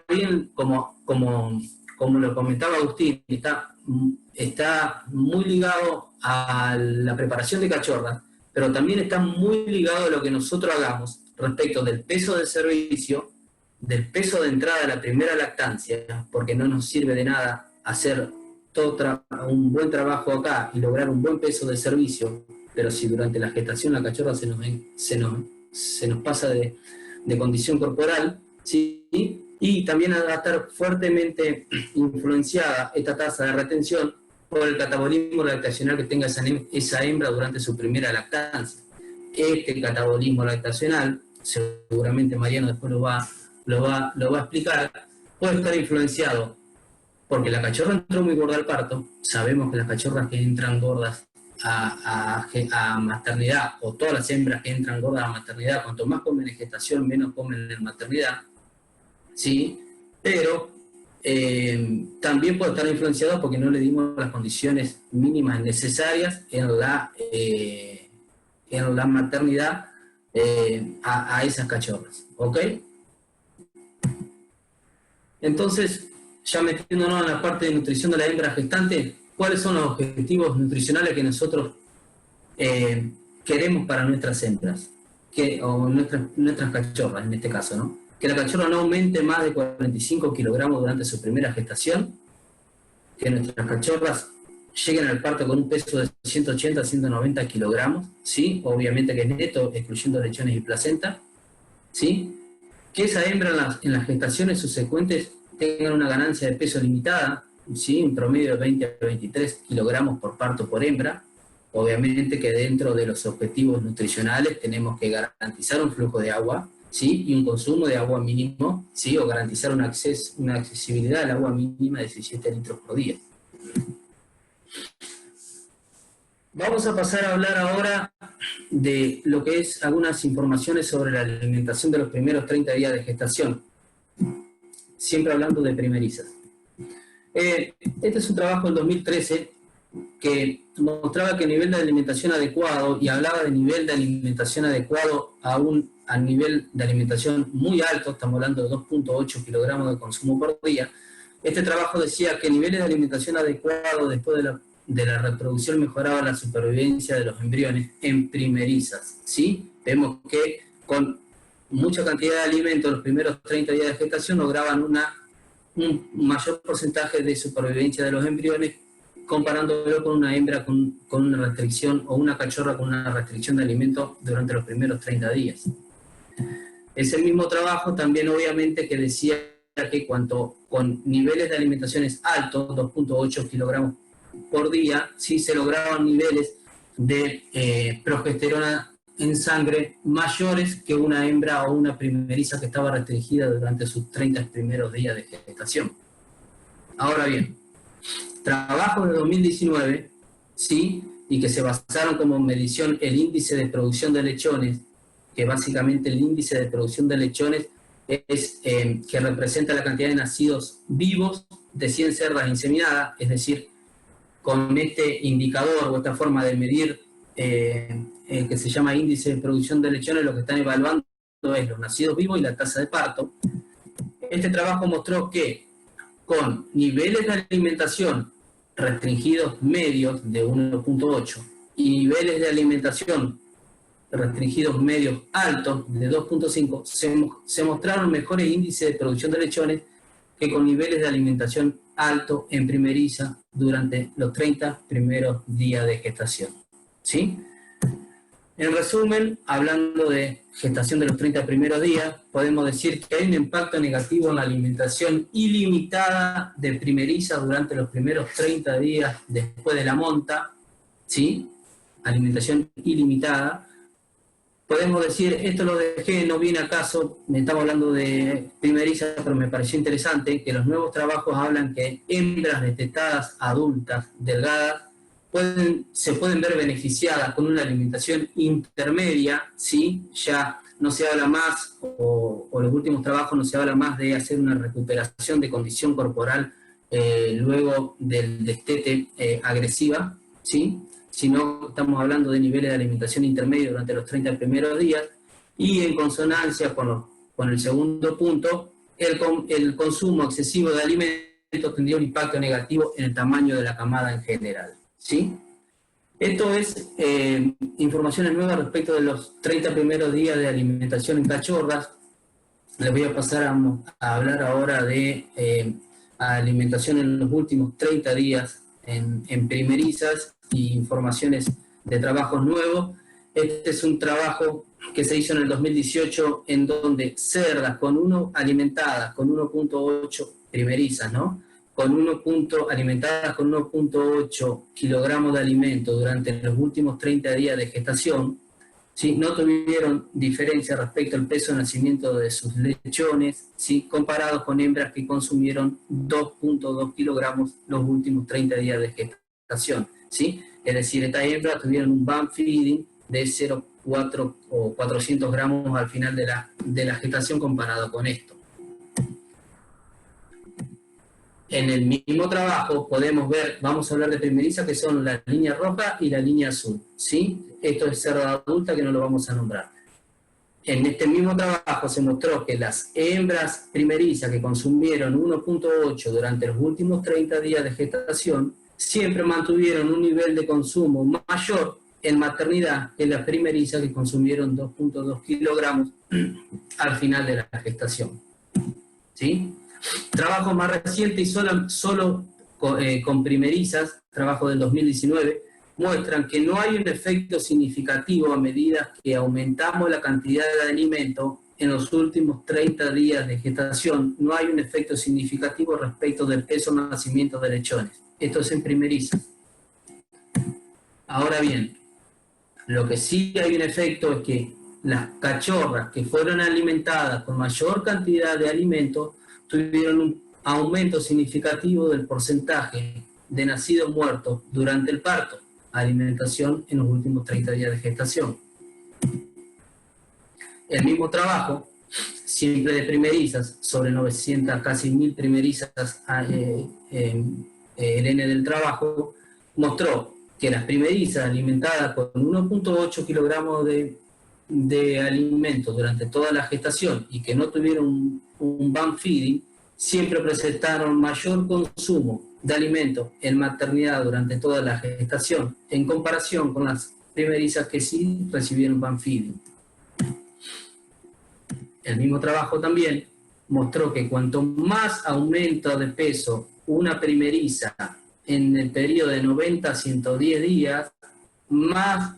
bien, como lo comentaba Agustín, está muy ligado a la preparación de cachorra, pero también está muy ligado a lo que nosotros hagamos respecto del peso de servicio, del peso de entrada de la primera lactancia, porque no nos sirve de nada hacer un buen trabajo acá y lograr un buen peso de servicio, pero si durante la gestación la cachorra se nos pasa de condición corporal, ¿sí? Y también va a estar fuertemente influenciada esta tasa de retención por el catabolismo lactacional que tenga esa hembra durante su primera lactancia. Este catabolismo lactacional, seguramente Mariano después lo va a explicar, puede estar influenciado porque la cachorra entró muy gorda al parto. Sabemos que las cachorras que entran gordas a maternidad, o todas las hembras que entran gordas a maternidad, cuanto más comen en gestación, menos comen en maternidad, ¿sí? Pero también puede estar influenciado porque no le dimos las condiciones mínimas necesarias en la maternidad a esas cachorras, ¿ok? Entonces, ya metiéndonos en la parte de nutrición de la hembra gestante, ¿cuáles son los objetivos nutricionales que nosotros queremos para nuestras hembras? O nuestras cachorras, en este caso, ¿no? Que la cachorra no aumente más de 45 kilogramos durante su primera gestación, que nuestras cachorras lleguen al parto con un peso de 180 a 190 kilogramos, ¿sí? Obviamente que es neto, excluyendo lechones y placenta, ¿sí? Que esa hembra en las gestaciones subsecuentes tengan una ganancia de peso limitada, ¿sí? Un promedio de 20 a 23 kilogramos por parto por hembra. Obviamente que dentro de los objetivos nutricionales tenemos que garantizar un flujo de agua, ¿sí? Y un consumo de agua mínimo, ¿sí? O garantizar una accesibilidad al agua mínima de 17 litros por día. Vamos a pasar a hablar ahora de lo que es algunas informaciones sobre la alimentación de los primeros 30 días de gestación. Siempre hablando de primerizas. Este es un trabajo del 2013 que mostraba que el nivel de alimentación adecuado, y hablaba de nivel de alimentación adecuado a nivel de alimentación muy alto, estamos hablando de 2.8 kilogramos de consumo por día. Este trabajo decía que niveles de alimentación adecuados después de la reproducción mejoraba la supervivencia de los embriones en primerizas, ¿sí? Vemos que con mucha cantidad de alimentos los primeros 30 días de gestación lograban un mayor porcentaje de supervivencia de los embriones, comparándolo con una hembra con una restricción, o una cachorra con una restricción de alimentos durante los primeros 30 días. Ese mismo trabajo también obviamente que decía que con niveles de alimentaciones altos, 2.8 kilogramos por día, sí se lograban niveles de progesterona en sangre mayores que una hembra o una primeriza que estaba restringida durante sus 30 primeros días de gestación. Ahora bien, trabajo de 2019, ¿sí? y que se basaron como medición el índice de producción de lechones, que básicamente el índice de producción de lechones es que representa la cantidad de nacidos vivos de 100 cerdas inseminadas, es decir, con este indicador o esta forma de medir que se llama índice de producción de lechones, lo que están evaluando es los nacidos vivos y la tasa de parto. Este trabajo mostró que con niveles de alimentación restringidos medios de 1.8 y niveles de alimentación restringidos medios altos de 2.5 se mostraron mejores índices de producción de lechones que con niveles de alimentación alto en primeriza durante los 30 primeros días de gestación. ¿Sí? En resumen, hablando de gestación de los 30 primeros días, podemos decir que hay un impacto negativo en la alimentación ilimitada de primeriza durante los primeros 30 días después de la monta, ¿sí? Alimentación ilimitada. Podemos decir, esto lo dejé, no viene a caso, me estamos hablando de primeriza, pero me pareció interesante que los nuevos trabajos hablan que hembras destetadas, adultas, delgadas, se pueden ver beneficiadas con una alimentación intermedia, ¿sí? Ya no se habla más, o los últimos trabajos no se habla más de hacer una recuperación de condición corporal luego del destete agresiva, ¿sí? Sino estamos hablando de niveles de alimentación intermedio durante los 30 primeros días, y en consonancia con el segundo punto, el consumo excesivo de alimentos tendría un impacto negativo en el tamaño de la camada en general. ¿Sí? Esto es informaciones nuevas respecto de los 30 primeros días de alimentación en cachorras. Les voy a pasar a hablar ahora de alimentación en los últimos 30 días en primerizas y informaciones de trabajos nuevos. Este es un trabajo que se hizo en el 2018 en donde cerdas alimentadas con 1.8 primerizas, ¿no? Alimentadas con 1.8 kilogramos de alimento durante los últimos 30 días de gestación, ¿sí? No tuvieron diferencia respecto al peso de nacimiento de sus lechones, ¿sí? Comparados con hembras que consumieron 2.2 kilogramos los últimos 30 días de gestación, ¿sí? Es decir, estas hembras tuvieron un bump feeding de 0,4 o 400 gramos al final de la gestación comparado con esto. En el mismo trabajo podemos ver, vamos a hablar de primeriza, que son la línea roja y la línea azul, ¿sí? Esto es cerda adulta, que no lo vamos a nombrar. En este mismo trabajo se mostró que las hembras primerizas que consumieron 1.8 durante los últimos 30 días de gestación siempre mantuvieron un nivel de consumo mayor en maternidad que las primerizas que consumieron 2.2 kilogramos al final de la gestación, ¿sí? Trabajo más reciente y solo con primerizas, trabajo del 2019, muestran que no hay un efecto significativo a medida que aumentamos la cantidad de alimento en los últimos 30 días de gestación. No hay un efecto significativo respecto del peso de nacimiento de lechones. Esto es en primerizas. Ahora bien, lo que sí hay un efecto es que las cachorras que fueron alimentadas con mayor cantidad de alimento tuvieron un aumento significativo del porcentaje de nacidos muertos durante el parto, alimentación en los últimos 30 días de gestación. El mismo trabajo, siempre de primerizas, sobre 900, casi 1000 primerizas el N del trabajo, mostró que las primerizas alimentadas con 1.8 kilogramos de alimento durante toda la gestación y que no tuvieron un bump feeding, siempre presentaron mayor consumo de alimento en maternidad durante toda la gestación, en comparación con las primerizas que sí recibieron bump feeding. El mismo trabajo también mostró que cuanto más aumento de peso una primeriza en el periodo de 90 a 110 días, más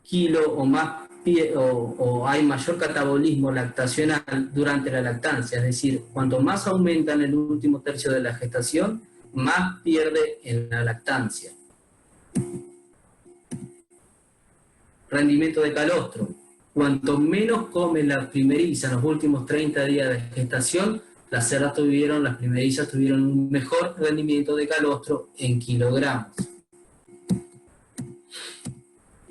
kilo o más o hay mayor catabolismo lactacional durante la lactancia, es decir, cuanto más aumenta en el último tercio de la gestación, más pierde en la lactancia. Rendimiento de calostro. Cuanto menos come la primeriza en los últimos 30 días de gestación, las primerizas tuvieron un mejor rendimiento de calostro en kilogramos.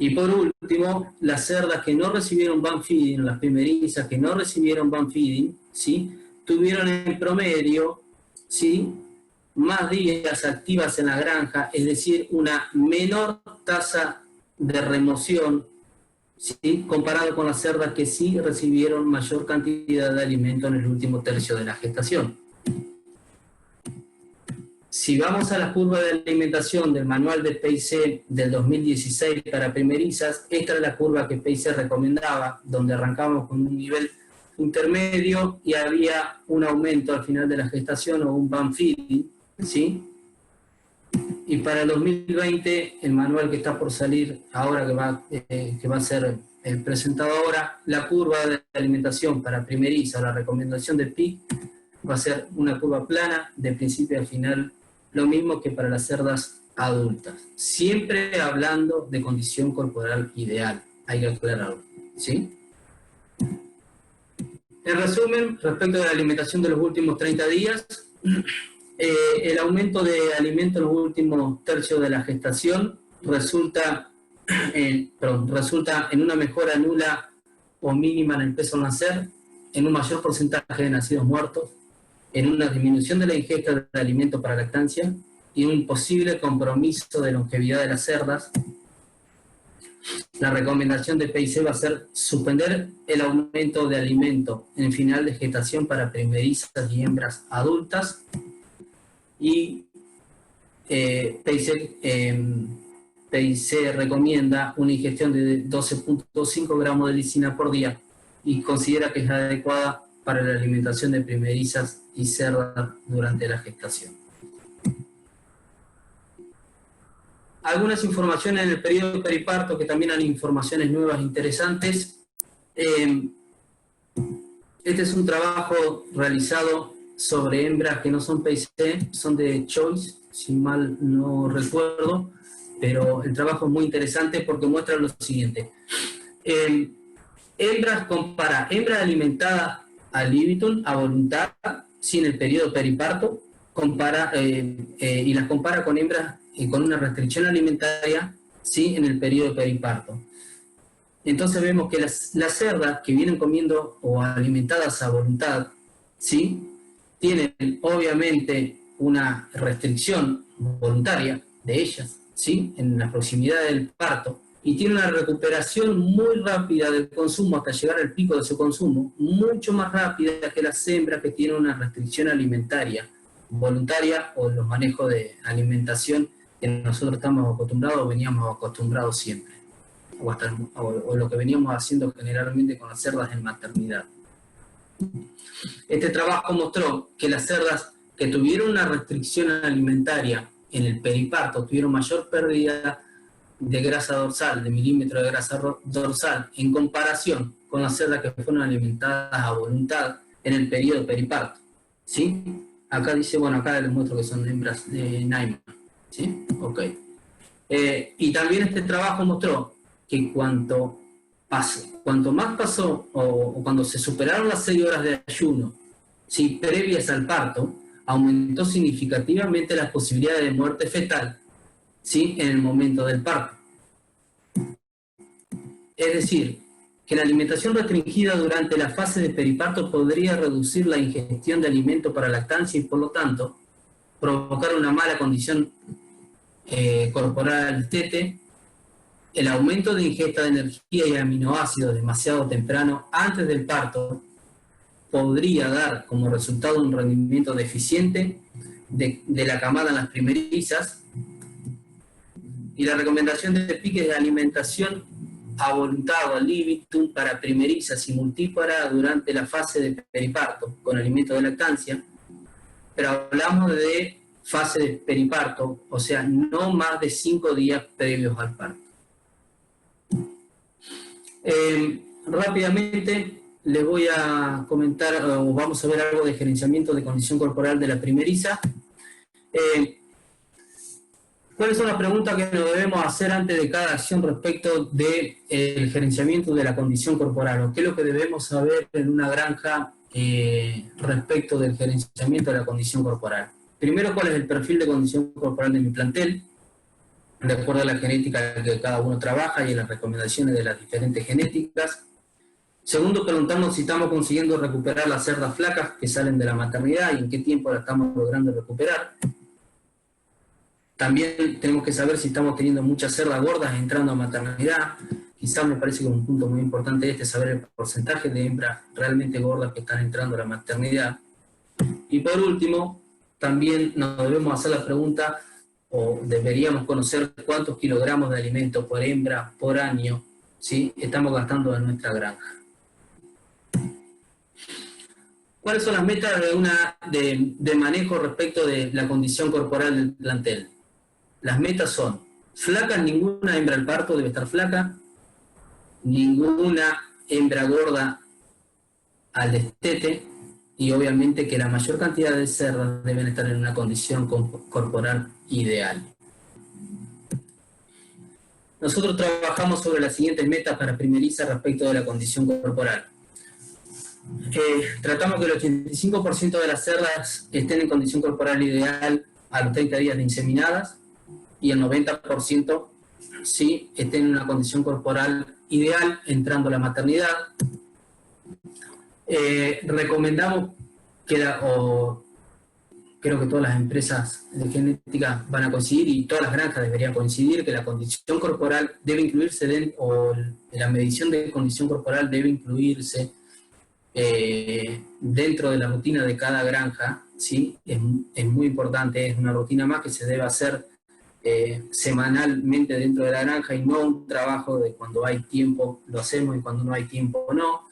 Y por último, las cerdas que no recibieron band feeding, las primerizas que no recibieron band feeding, ¿sí?, tuvieron en promedio, ¿sí?, más días activas en la granja, es decir, una menor tasa de remoción, ¿sí?, comparado con las cerdas que sí recibieron mayor cantidad de alimento en el último tercio de la gestación. Si vamos a la curva de alimentación del manual de PIC del 2016 para primerizas, esta es la curva que PIC recomendaba, donde arrancamos con un nivel intermedio y había un aumento al final de la gestación o un band feeding, ¿sí? Y para el 2020, el manual que está por salir ahora, que va a ser presentado ahora, la curva de alimentación para primeriza, la recomendación de PIC, va a ser una curva plana de principio a final, lo mismo que para las cerdas adultas. Siempre hablando de condición corporal ideal, hay que aclararlo, ¿sí? En resumen, respecto de la alimentación de los últimos 30 días, el aumento de alimento en los últimos tercios de la gestación resulta en una mejora nula o mínima en el peso al nacer, en un mayor porcentaje de nacidos muertos, en una disminución de la ingesta de alimento para lactancia y un posible compromiso de longevidad de las cerdas. La recomendación de PIC va a ser suspender el aumento de alimento en final de gestación para primerizas y hembras adultas, y PIC recomienda una ingestión de 12.5 gramos de lisina por día y considera que es adecuada para la alimentación de primerizas y cerdas durante la gestación. Algunas informaciones en el periodo periparto, que también hay informaciones nuevas interesantes. Este es un trabajo realizado sobre hembras que no son PIC, son de Choice, si mal no recuerdo, pero el trabajo es muy interesante porque muestra lo siguiente. Compara hembras alimentadas al libitum, a voluntad, sin el periodo periparto, y las compara con hembras con una restricción alimentaria, ¿sí?, en el periodo periparto. Entonces vemos que las cerdas que vienen comiendo o alimentadas a voluntad, ¿sí?, tienen obviamente una restricción voluntaria de ellas, ¿sí?, en la proximidad del parto, y tiene una recuperación muy rápida del consumo hasta llegar al pico de su consumo, mucho más rápida que las hembras que tienen una restricción alimentaria voluntaria o los manejos de alimentación que nosotros estamos acostumbrados o veníamos acostumbrados siempre, o lo que veníamos haciendo generalmente con las cerdas en maternidad. Este trabajo mostró que las cerdas que tuvieron una restricción alimentaria en el periparto tuvieron mayor pérdida de grasa dorsal, de milímetros de grasa dorsal, en comparación con las cerdas que fueron alimentadas a voluntad en el periodo periparto, ¿sí? Acá dice, bueno, acá les muestro que son hembras de Naiman, ¿sí? Ok. Y también este trabajo mostró que cuanto más pasó, o cuando se superaron las 6 horas de ayuno, ¿sí?, previas al parto, aumentó significativamente las posibilidades de muerte fetal, ¿sí?, en el momento del parto. Es decir, que la alimentación restringida durante la fase de periparto podría reducir la ingestión de alimento para lactancia y, por lo tanto, provocar una mala condición corporal del tete, el aumento de ingesta de energía y aminoácidos demasiado temprano antes del parto podría dar como resultado un rendimiento deficiente de la camada en las primerizas, y la recomendación de PIC es de alimentación a voluntad o al libitum para primerizas y multípara durante la fase de periparto con alimento de lactancia, pero hablamos de fase de periparto, o sea, no más de 5 días previos al parto. Rápidamente les voy a comentar, o vamos a ver algo de gerenciamiento de condición corporal de la primeriza. ¿Cuáles son las preguntas que nos debemos hacer antes de cada acción respecto del gerenciamiento de la condición corporal? ¿O qué es lo que debemos saber en una granja respecto del gerenciamiento de la condición corporal? Primero, ¿cuál es el perfil de condición corporal de mi plantel? de acuerdo a la genética que cada uno trabaja y en las recomendaciones de las diferentes genéticas. Segundo, preguntamos si estamos consiguiendo recuperar las cerdas flacas que salen de la maternidad y en qué tiempo la estamos logrando recuperar. También tenemos que saber si estamos teniendo muchas cerdas gordas entrando a maternidad. Quizás me parece que un punto muy importante es saber el porcentaje de hembras realmente gordas que están entrando a la maternidad. Y por último, también nos debemos hacer la pregunta, o deberíamos conocer cuántos kilogramos de alimento por hembra por año, ¿sí?, estamos gastando en nuestra granja. ¿Cuáles son las metas de manejo respecto de la condición corporal del plantel? Las metas son: flaca, ninguna hembra al parto debe estar flaca, ninguna hembra gorda al destete, y obviamente que la mayor cantidad de cerdas deben estar en una condición corporal ideal. Nosotros trabajamos sobre las siguientes metas para primeriza respecto de la condición corporal. Tratamos que el 85% de las cerdas estén en condición corporal ideal a los 30 días de inseminadas, y el 90% sí estén en una condición corporal ideal entrando a la maternidad. Recomendamos creo que todas las empresas de genética van a coincidir, y todas las granjas deberían coincidir, que la condición corporal debe incluirse la medición de condición corporal debe incluirse dentro de la rutina de cada granja, ¿sí? Es muy importante, es una rutina más que se debe hacer semanalmente dentro de la granja, y no un trabajo de cuando hay tiempo lo hacemos y cuando no hay tiempo no.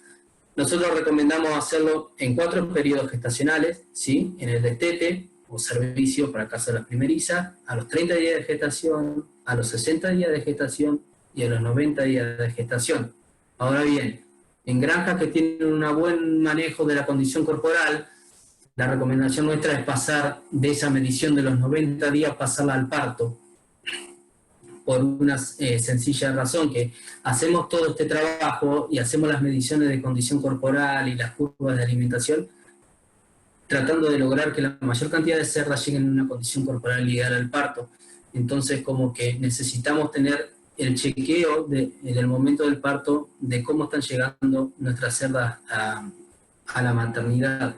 Nosotros recomendamos hacerlo en 4 periodos gestacionales, ¿sí?, en el destete o servicio para el caso de las primerizas, a los 30 días de gestación, a los 60 días de gestación y a los 90 días de gestación. Ahora bien, en granjas que tienen un buen manejo de la condición corporal, la recomendación nuestra es pasar de esa medición de los 90 días, pasarla al parto, por una sencilla razón, que hacemos todo este trabajo y hacemos las mediciones de condición corporal y las curvas de alimentación, tratando de lograr que la mayor cantidad de cerdas lleguen en una condición corporal ideal al parto. Entonces, como que necesitamos tener el chequeo en el momento del parto de cómo están llegando nuestras cerdas a la maternidad.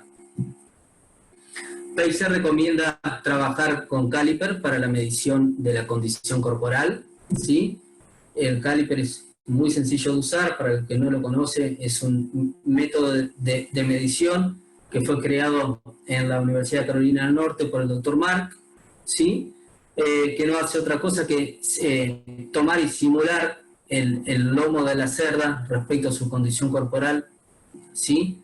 PAISER recomienda trabajar con caliper para la medición de la condición corporal, ¿sí? El caliper es muy sencillo de usar, para el que no lo conoce, es un método de medición que fue creado en la Universidad de Carolina del Norte por el Dr. Mark, ¿sí? Que no hace otra cosa que tomar y simular el lomo de la cerda respecto a su condición corporal, ¿sí?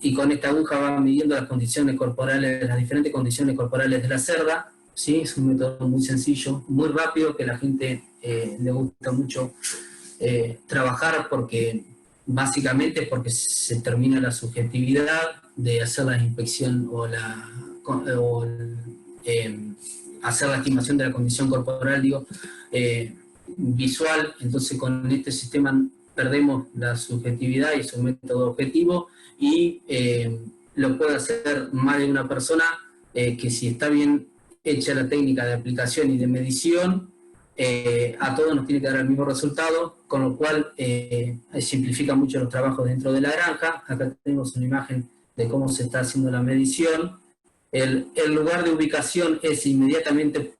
Y con esta aguja va midiendo las condiciones corporales, las diferentes condiciones corporales de la cerda, ¿sí? Es un método muy sencillo, muy rápido, que a la gente le gusta mucho trabajar, porque básicamente es porque se termina la subjetividad de hacer la inspección hacer la estimación de la condición corporal, visual. Entonces con este sistema perdemos la subjetividad y es un método objetivo, y lo puede hacer más de una persona, que si está bien hecha la técnica de aplicación y de medición, a todos nos tiene que dar el mismo resultado, con lo cual simplifica mucho los trabajos dentro de la granja. Acá tenemos una imagen de cómo se está haciendo la medición. El lugar de ubicación es inmediatamente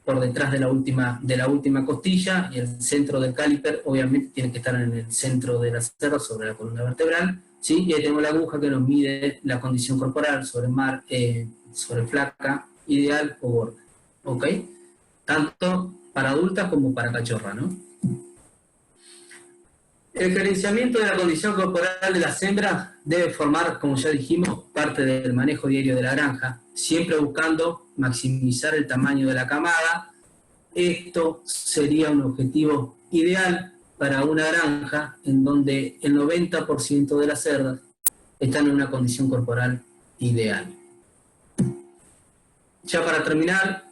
por detrás de la última costilla, y el centro del caliper obviamente tiene que estar en el centro de la cerda, sobre la columna vertebral, ¿sí? Y ahí tenemos la aguja que nos mide la condición corporal sobre flaca, ideal o gorda, ¿ok? Tanto para adultas como para cachorra, ¿no? El gerenciamiento de la condición corporal de las hembras debe formar, como ya dijimos, parte del manejo diario de la granja, siempre buscando maximizar el tamaño de la camada. Esto sería un objetivo ideal para una granja en donde el 90% de las cerdas están en una condición corporal ideal. Ya para terminar,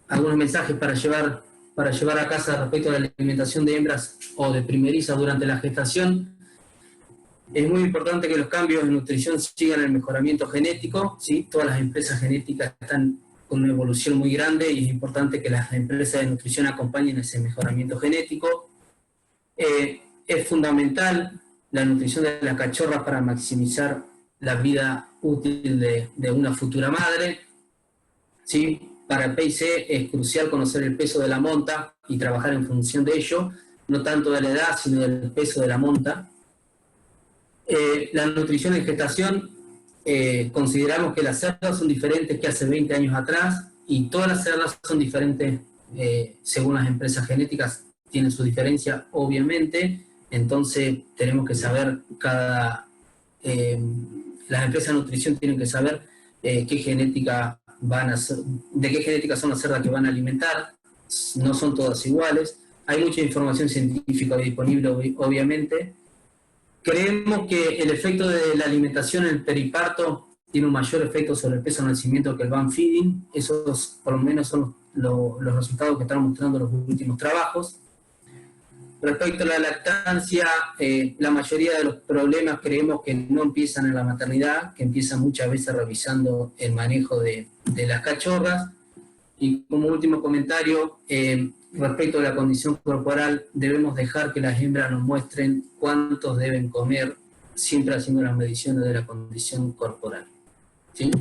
algunos mensajes para llevar a casa respecto a la alimentación de hembras o de primerizas durante la gestación. Es muy importante que los cambios de nutrición sigan el mejoramiento genético, ¿sí? Todas las empresas genéticas están con una evolución muy grande y es importante que las empresas de nutrición acompañen ese mejoramiento genético. Es fundamental la nutrición de las cachorras para maximizar la vida útil de una futura madre. ¿Sí? Para el PIC es crucial conocer el peso de la monta y trabajar en función de ello, no tanto de la edad, sino del peso de la monta. La nutrición en gestación, consideramos que las cerdas son diferentes que hace 20 años atrás, y todas las cerdas son diferentes según las empresas genéticas, tienen su diferencia, obviamente. Entonces tenemos que saber las empresas de nutrición tienen que saber qué genética de qué genética son las cerdas que van a alimentar. No son todas iguales. Hay mucha información científica disponible, obviamente. Creemos que el efecto de la alimentación en el periparto tiene un mayor efecto sobre el peso de nacimiento que el band feeding. Esos, por lo menos, son los resultados que están mostrando los últimos trabajos. Respecto a la lactancia, la mayoría de los problemas creemos que no empiezan en la maternidad, que empiezan muchas veces revisando el manejo de las cachorras. Y como último comentario, respecto a la condición corporal, debemos dejar que las hembras nos muestren cuántos deben comer, siempre haciendo las mediciones de la condición corporal. ¿Sí?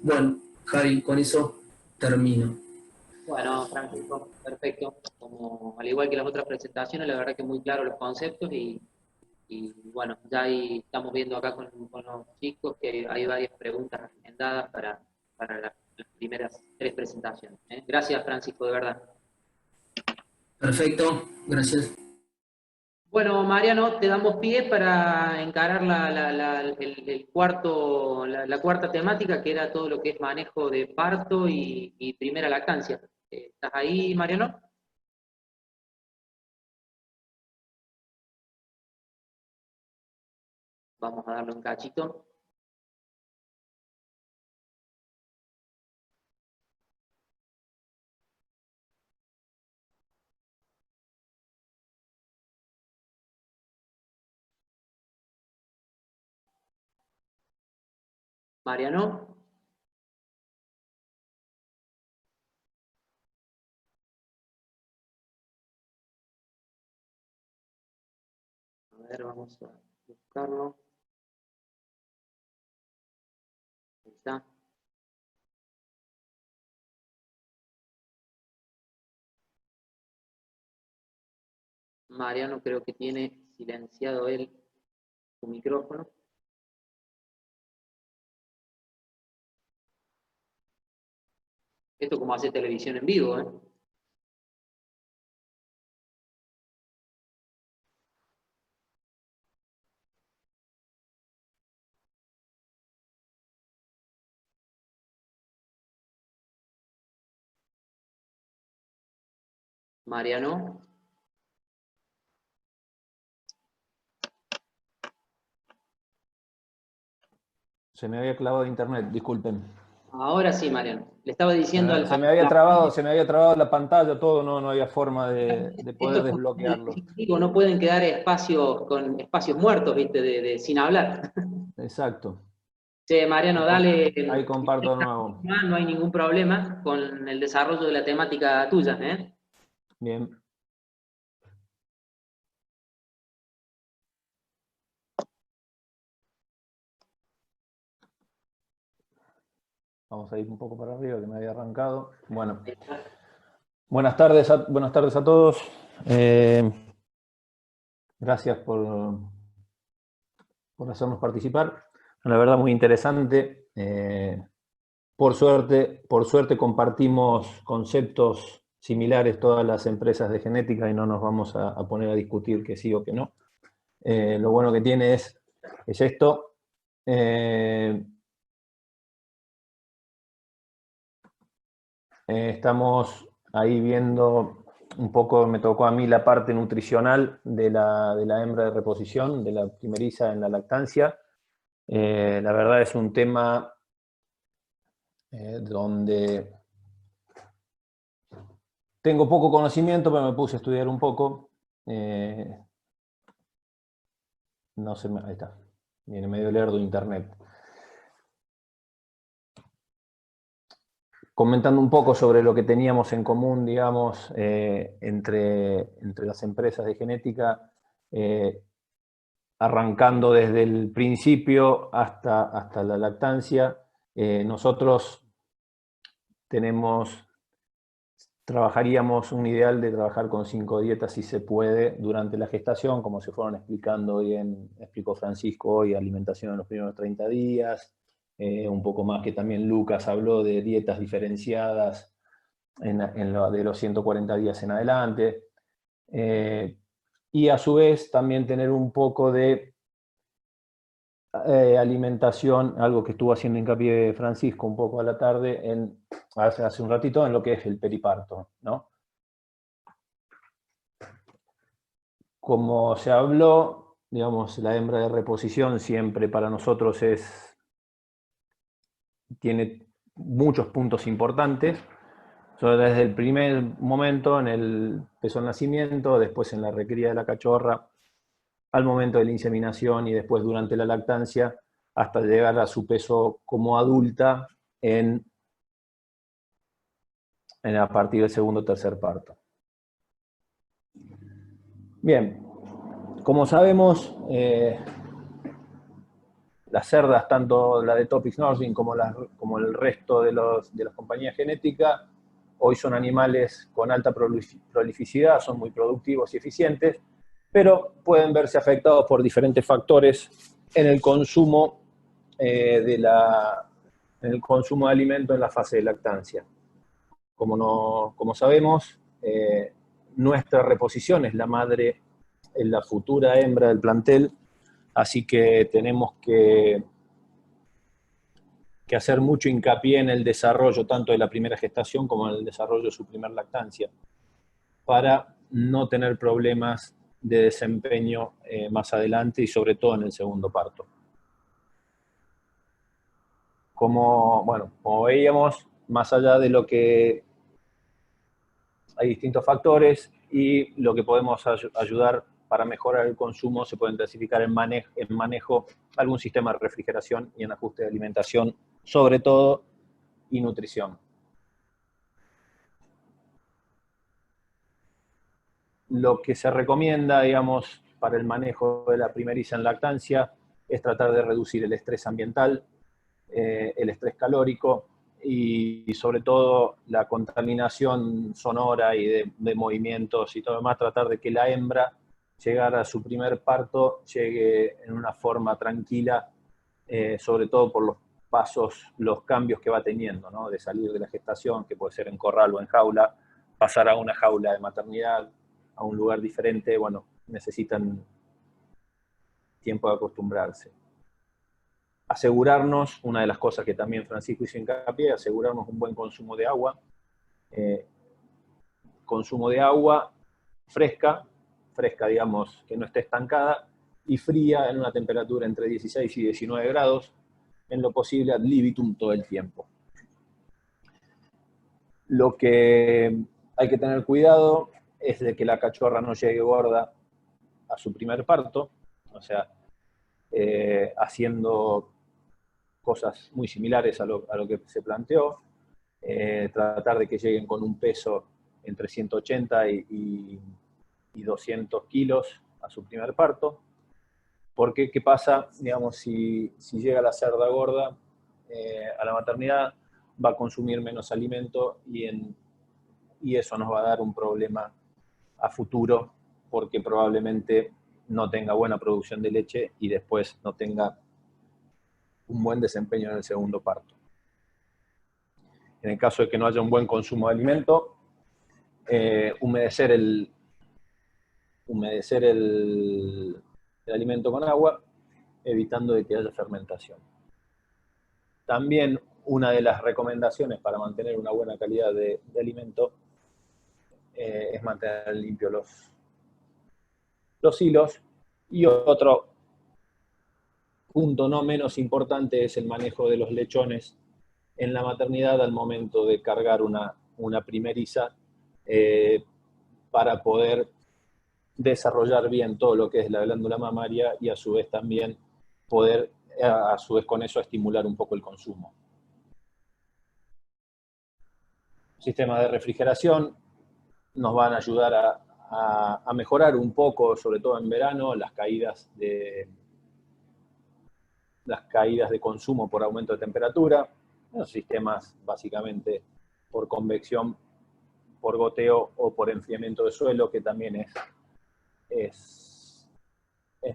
Bueno, Javi, con eso termino. Bueno, Francisco, perfecto. Como, al igual que las otras presentaciones, la verdad que muy claros los conceptos y bueno, ya ahí estamos viendo acá con los chicos que hay varias preguntas recomendadas para las primeras 3 presentaciones. Gracias, Francisco, de verdad. Perfecto, gracias. Bueno, Mariano, te damos pie para encarar la cuarta temática, que era todo lo que es manejo de parto y primera lactancia. ¿Estás ahí, Mariano? Vamos a darle un cachito. Mariano. A ver, vamos a buscarlo. Ahí está. Mariano creo que tiene silenciado él su micrófono. Esto como hace televisión en vivo, ¿eh? Mariano. Se me había clavado internet, disculpen. Ahora sí, Mariano. Le estaba diciendo Se me había trabado la pantalla, todo, no había forma de poder desbloquearlo. No pueden quedar espacios con espacios muertos, ¿viste? Sin hablar. Exacto. Sí, Mariano, dale. Ahí comparto de nuevo. No hay ningún problema con el desarrollo de la temática tuya, ¿eh? Bien. Vamos a ir un poco para arriba, que me había arrancado. Bueno. Buenas tardes a todos. Gracias por hacernos participar. La verdad, muy interesante. Por suerte compartimos conceptos similares todas las empresas de genética y no nos vamos a poner a discutir que sí o que no. Lo bueno que tiene es esto. Estamos ahí viendo un poco, me tocó a mí la parte nutricional de la hembra de reposición, de la primeriza en la lactancia. La verdad es un tema donde tengo poco conocimiento, pero me puse a estudiar un poco. No sé, ahí está. Viene medio lerdo internet. comentando un poco sobre lo que teníamos en común, digamos, entre las empresas de genética, arrancando desde el principio hasta la lactancia. Nosotros trabajaríamos un ideal de trabajar con 5 dietas si se puede durante la gestación, como se fueron explicando hoy, explicó Francisco hoy, alimentación en los primeros 30 días, un poco más que también Lucas habló de dietas diferenciadas de los 140 días en adelante. Y a su vez también tener un poco de alimentación, algo que estuvo haciendo hincapié Francisco un poco a la tarde, hace un ratito, en lo que es el periparto, ¿no? Como se habló, digamos, la hembra de reposición siempre para nosotros tiene muchos puntos importantes. Desde el primer momento, en el peso de nacimiento, después en la recría de la cachorra, al momento de la inseminación y después durante la lactancia, hasta llegar a su peso como adulta a partir del segundo o tercer parto. Bien, como sabemos, las cerdas, tanto la de Topigs Norsvin como el resto de las compañías genéticas, hoy son animales con alta prolificidad, son muy productivos y eficientes, pero pueden verse afectados por diferentes factores en el consumo de alimento en la fase de lactancia. Como sabemos, nuestra reposición es la futura hembra del plantel, así que tenemos que hacer mucho hincapié en el desarrollo tanto de la primera gestación como en el desarrollo de su primera lactancia, para no tener problemas de desempeño más adelante y sobre todo en el segundo parto. Como veíamos, más allá de lo que hay distintos factores y lo que podemos ayudar para mejorar el consumo, se pueden clasificar en manejo, algún sistema de refrigeración y en ajuste de alimentación, sobre todo, y nutrición. Lo que se recomienda, digamos, para el manejo de la primeriza en lactancia es tratar de reducir el estrés ambiental, el estrés calórico y sobre todo la contaminación sonora y de movimientos y todo lo demás, tratar de que la hembra, llegar a su primer parto, llegue en una forma tranquila, sobre todo por los cambios que va teniendo, ¿no? De salir de la gestación, que puede ser en corral o en jaula, pasar a una jaula de maternidad, a un lugar diferente, bueno, necesitan tiempo de acostumbrarse. Asegurarnos, una de las cosas que también Francisco hizo hincapié, asegurarnos un buen consumo de agua. Consumo de agua fresca, digamos, que no esté estancada, y fría en una temperatura entre 16 y 19 grados, en lo posible ad libitum todo el tiempo. Lo que hay que tener cuidado es de que la cachorra no llegue gorda a su primer parto, o sea, haciendo cosas muy similares a lo que se planteó, tratar de que lleguen con un peso entre 180 y 200 kilos a su primer parto, porque ¿qué pasa? Digamos, si llega la cerda gorda a la maternidad, va a consumir menos alimento y eso nos va a dar un problema a futuro, porque probablemente no tenga buena producción de leche y después no tenga un buen desempeño en el segundo parto. En el caso de que no haya un buen consumo de alimento, humedecer el alimento con agua, evitando de que haya fermentación. También una de las recomendaciones para mantener una buena calidad de alimento es mantener limpios los hilos. Y otro punto no menos importante es el manejo de los lechones en la maternidad al momento de cargar una primeriza, para poder desarrollar bien todo lo que es la glándula mamaria y a su vez también poder, a su vez con eso, estimular un poco el consumo. sistemas de refrigeración nos van a ayudar a mejorar un poco, sobre todo en verano, las caídas de consumo por aumento de temperatura. Los sistemas básicamente por convección, por goteo o por enfriamiento de suelo, que también es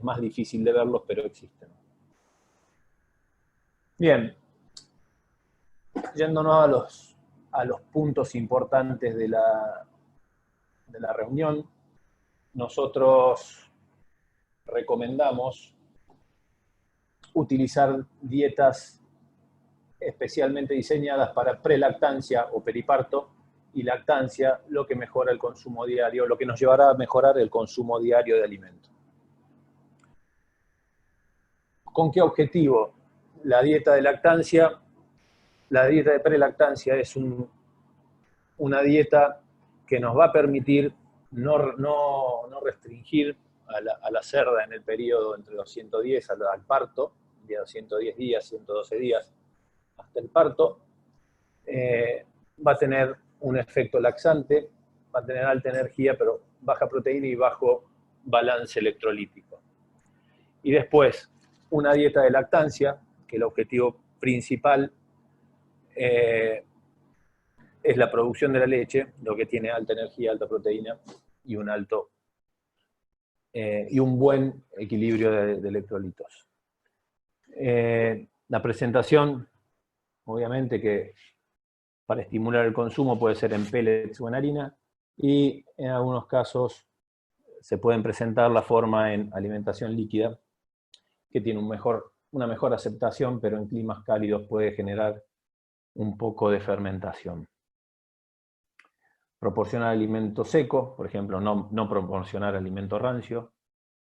más difícil de verlos, pero existen. Bien, yéndonos a los puntos importantes de la reunión, nosotros recomendamos utilizar dietas especialmente diseñadas para prelactancia o periparto y lactancia, lo que mejora el consumo diario, lo que nos llevará a mejorar el consumo diario de alimentos. ¿Con qué objetivo? La dieta de lactancia, la dieta de prelactancia es una dieta que nos va a permitir no restringir a la cerda en el periodo entre los 110 al parto, de los 110 días, 112 días hasta el parto. Va a tener un efecto laxante, va a tener alta energía, pero baja proteína y bajo balance electrolítico. Y después, una dieta de lactancia, que el objetivo principal es la producción de la leche, lo que tiene alta energía, alta proteína y un buen equilibrio de electrolitos. La presentación, obviamente que para estimular el consumo puede ser en pellets o en harina, y en algunos casos se pueden presentar la forma en alimentación líquida, que tiene una mejor aceptación, pero en climas cálidos puede generar un poco de fermentación. Proporcionar alimento seco, por ejemplo, no proporcionar alimento rancio,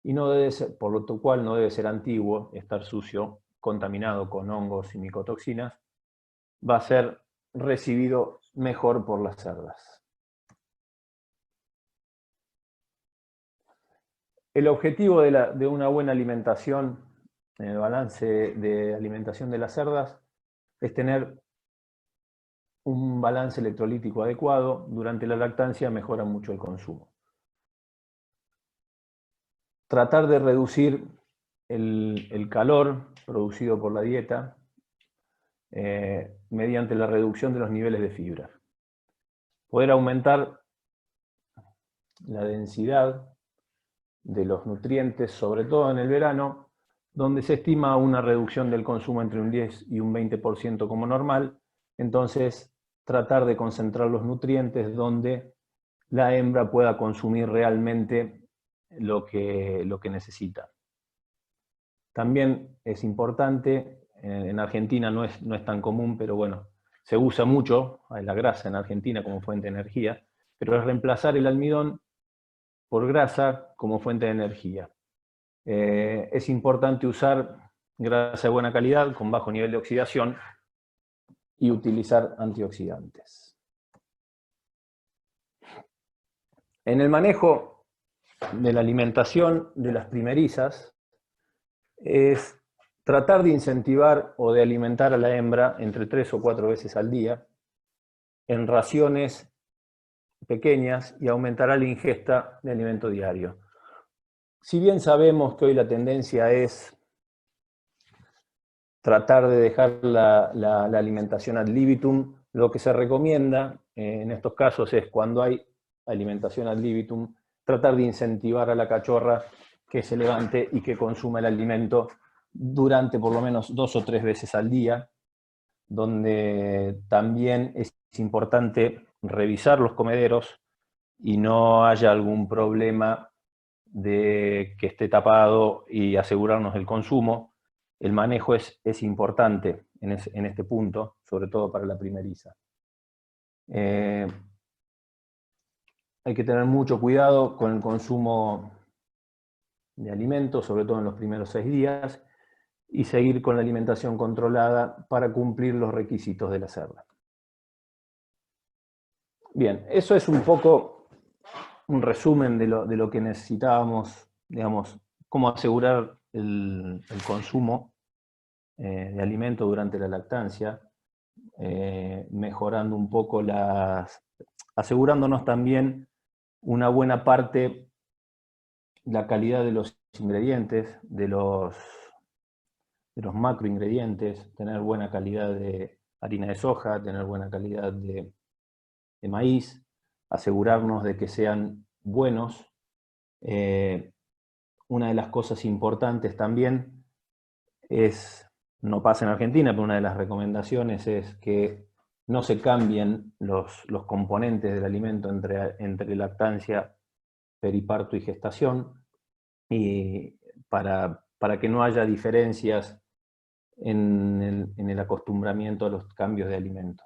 y no debe ser, por lo cual no debe ser antiguo, estar sucio, contaminado con hongos y micotoxinas, va a ser recibido mejor por las cerdas. El objetivo de una buena alimentación, en el balance de alimentación de las cerdas, es tener un balance electrolítico adecuado. Durante la lactancia mejora mucho el consumo. Tratar de reducir el calor producido por la dieta mediante la reducción de los niveles de fibra. Poder aumentar la densidad de los nutrientes, sobre todo en el verano, donde se estima una reducción del consumo entre un 10 y un 20% como normal. Entonces, tratar de concentrar los nutrientes donde la hembra pueda consumir realmente lo que necesita. También es importante, en Argentina no es tan común, pero bueno, se usa mucho la grasa en Argentina como fuente de energía, pero es reemplazar el almidón por grasa como fuente de energía. Es importante usar grasa de buena calidad, con bajo nivel de oxidación, y utilizar antioxidantes. En el manejo de la alimentación de las primerizas, es tratar de incentivar o de alimentar a la hembra entre 3 o 4 veces al día, en raciones pequeñas, y aumentará la ingesta de alimento diario. Si bien sabemos que hoy la tendencia es tratar de dejar la alimentación ad libitum, lo que se recomienda en estos casos es, cuando hay alimentación ad libitum, tratar de incentivar a la cachorra que se levante y que consuma el alimento durante por lo menos 2 o 3 veces al día, donde también es importante revisar los comederos y no haya algún problema de que esté tapado, y asegurarnos el consumo. El manejo es importante en este punto, sobre todo para la primeriza. Hay que tener mucho cuidado con el consumo de alimentos, sobre todo en los primeros 6 días, y seguir con la alimentación controlada para cumplir los requisitos de la cerda. Bien, eso es un poco un resumen de lo que necesitábamos, digamos, cómo asegurar el consumo de alimento durante la lactancia. mejorando un poco asegurándonos también una buena parte la calidad de los ingredientes, de los macroingredientes, tener buena calidad de harina de soja, tener buena calidad de maíz, asegurarnos de que sean buenos. Una de las cosas importantes también es, no pasa en Argentina, pero una de las recomendaciones es que no se cambien los componentes del alimento entre lactancia, periparto y gestación, y para que no haya diferencias en el acostumbramiento a los cambios de alimento.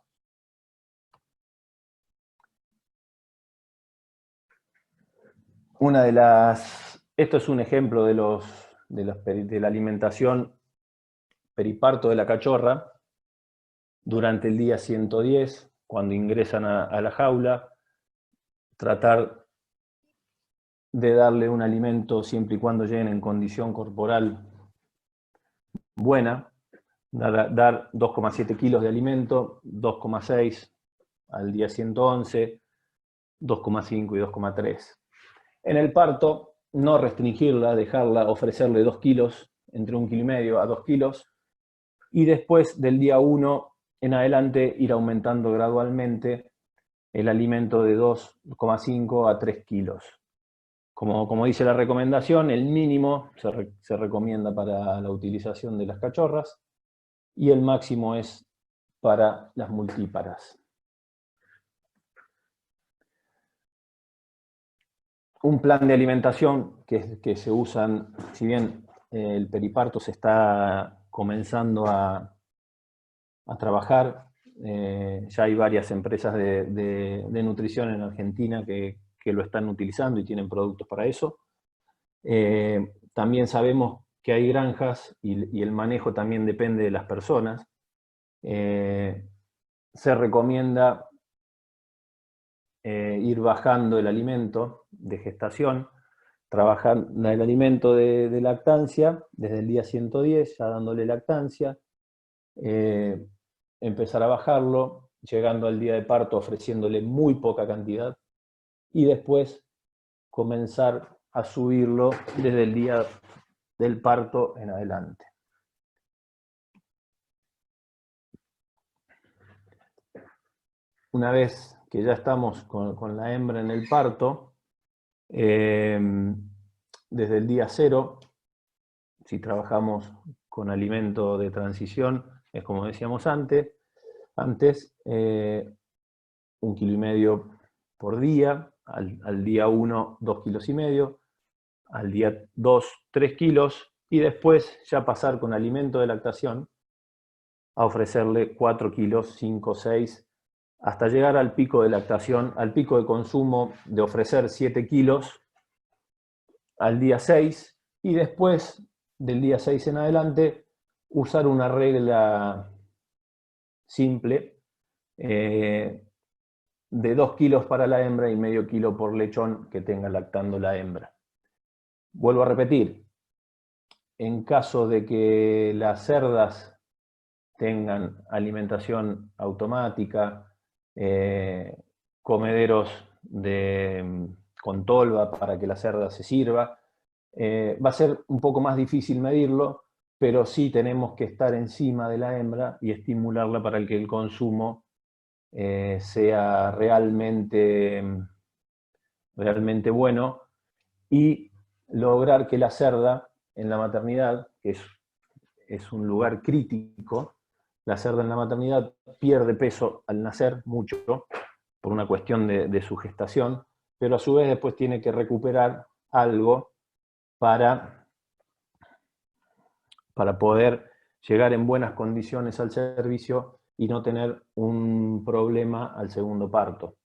Esto es un ejemplo de la alimentación periparto de la cachorra durante el día 110, cuando ingresan a la jaula, tratar de darle un alimento siempre y cuando lleguen en condición corporal buena, dar 2,7 kilos de alimento, 2,6 al día 111, 2,5 y 2,3. En el parto, no restringirla, dejarla, ofrecerle 2 kilos, entre 1,5 kg a 2 kilos, y después del día 1 en adelante ir aumentando gradualmente el alimento de 2,5 a 3 kilos. Como dice la recomendación, el mínimo se recomienda para la utilización de las cachorras y el máximo es para las multíparas. Un plan de alimentación que se usan, si bien el periparto se está comenzando a trabajar, ya hay varias empresas de nutrición en Argentina que lo están utilizando y tienen productos para eso. También sabemos que hay granjas y el manejo también depende de las personas. Se recomienda ir bajando el alimento de gestación, trabajar el alimento de lactancia desde el día 110, ya dándole lactancia, empezar a bajarlo, llegando al día de parto ofreciéndole muy poca cantidad, y después comenzar a subirlo desde el día del parto en adelante. Una vez que ya estamos con la hembra en el parto, desde el ddía 0, si trabajamos con alimento de transición, es como decíamos antes, 1,5 kg por día, al día 1, 2,5 kg, al día 2, 3 kilos, y después ya pasar con alimento de lactación a ofrecerle 4 kilos, 5, 6, hasta llegar al pico de lactación, al pico de consumo de ofrecer 7 kilos al día 6, y después del día 6 en adelante usar una regla simple de 2 kilos para la hembra y medio kilo por lechón que tenga lactando la hembra. Vuelvo a repetir, en caso de que las cerdas tengan alimentación automática, comederos con tolva para que la cerda se sirva, va a ser un poco más difícil medirlo, pero sí tenemos que estar encima de la hembra y estimularla para que el consumo sea realmente bueno, y lograr que la cerda en la maternidad, que es un lugar crítico, la cerda en la maternidad pierde peso al nacer mucho, por una cuestión de su gestación, pero a su vez después tiene que recuperar algo para poder llegar en buenas condiciones al servicio y no tener un problema al segundo parto.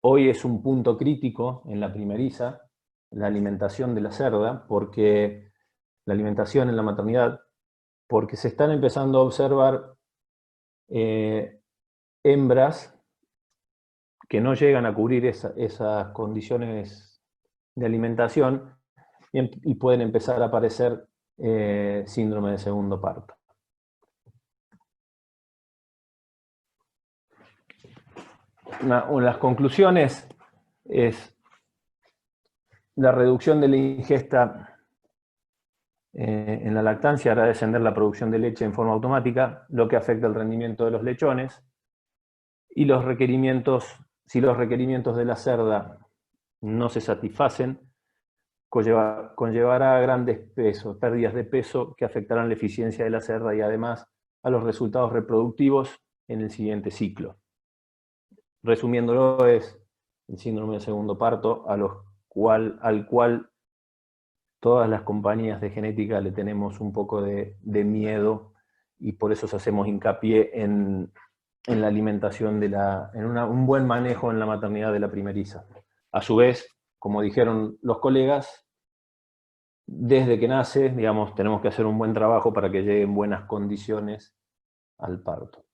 Hoy es un punto crítico en la primeriza, la alimentación de la cerda, porque la alimentación en la maternidad, porque se están empezando a observar hembras que no llegan a cubrir esas condiciones de alimentación y pueden empezar a aparecer síndrome de segundo parto. una de las conclusiones es la reducción de la ingesta en la lactancia hará descender la producción de leche en forma automática, lo que afecta el rendimiento de los lechones, y los requerimientos, si los requerimientos de la cerda no se satisfacen, conllevará grandes pesos, pérdidas de peso que afectarán la eficiencia de la cerda y además a los resultados reproductivos en el siguiente ciclo. Resumiéndolo, es el síndrome de segundo parto al cual todas las compañías de genética le tenemos un poco de miedo, y por eso hacemos hincapié en la alimentación, en un buen manejo en la maternidad de la primeriza. A su vez, como dijeron los colegas, desde que nace, digamos, tenemos que hacer un buen trabajo para que llegue en buenas condiciones al parto.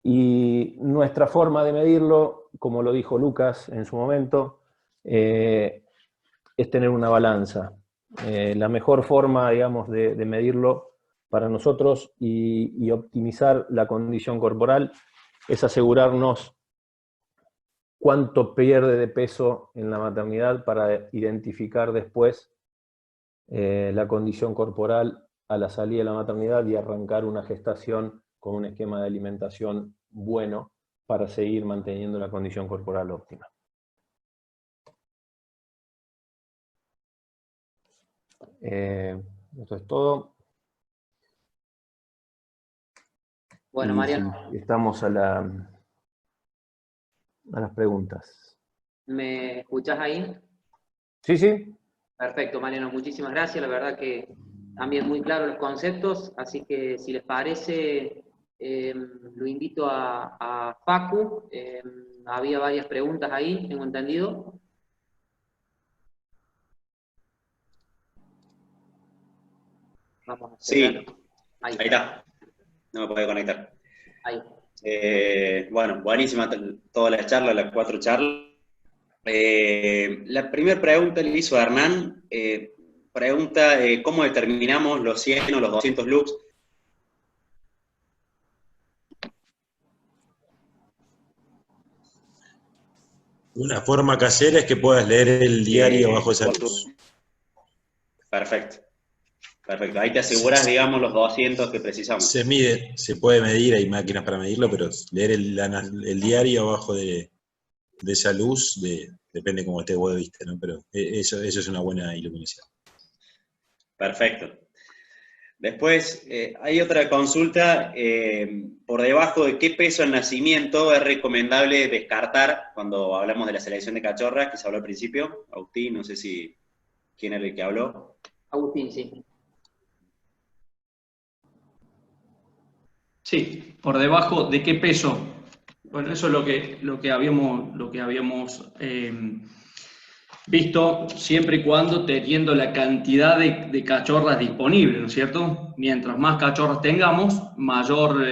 Y nuestra forma de medirlo, como lo dijo Lucas en su momento, es tener una balanza. La mejor forma, digamos, de medirlo para nosotros y optimizar la condición corporal es asegurarnos cuánto pierde de peso en la maternidad para identificar después la condición corporal a la salida de la maternidad y arrancar una gestación con un esquema de alimentación bueno para seguir manteniendo la condición corporal óptima. Esto es todo. Bueno, Mariano. Sí, estamos a las preguntas. ¿Me escuchás ahí? Sí, sí. Perfecto, Mariano, muchísimas gracias. La verdad que también muy claros los conceptos, así que si les parece, lo invito a Facu. Había varias preguntas ahí, tengo entendido. Vamos a Sí, ahí está. No me puedo conectar. Ahí. Bueno, buenísima toda la charla, las 4 charlas. La primera pregunta le hizo a Hernán. Pregunta, ¿cómo determinamos los 100 o los 200 lux? Una forma casera es que puedas leer el diario bajo esa luz. Perfecto. Perfecto. Ahí te aseguras, digamos, los 200 que precisamos. Se mide, se puede medir, hay máquinas para medirlo, pero leer el diario abajo de esa luz, depende cómo esté vos de vista, ¿no? Pero eso es una buena iluminación. Perfecto. Después, hay otra consulta. Por debajo de qué peso al nacimiento es recomendable descartar cuando hablamos de la selección de cachorras, que se habló al principio. Agustín, no sé si quién era el que habló. Agustín, sí. Sí, por debajo de qué peso. Bueno, eso es lo que habíamos visto, siempre y cuando teniendo la cantidad de cachorras disponibles, ¿no es cierto? Mientras más cachorras tengamos, mayor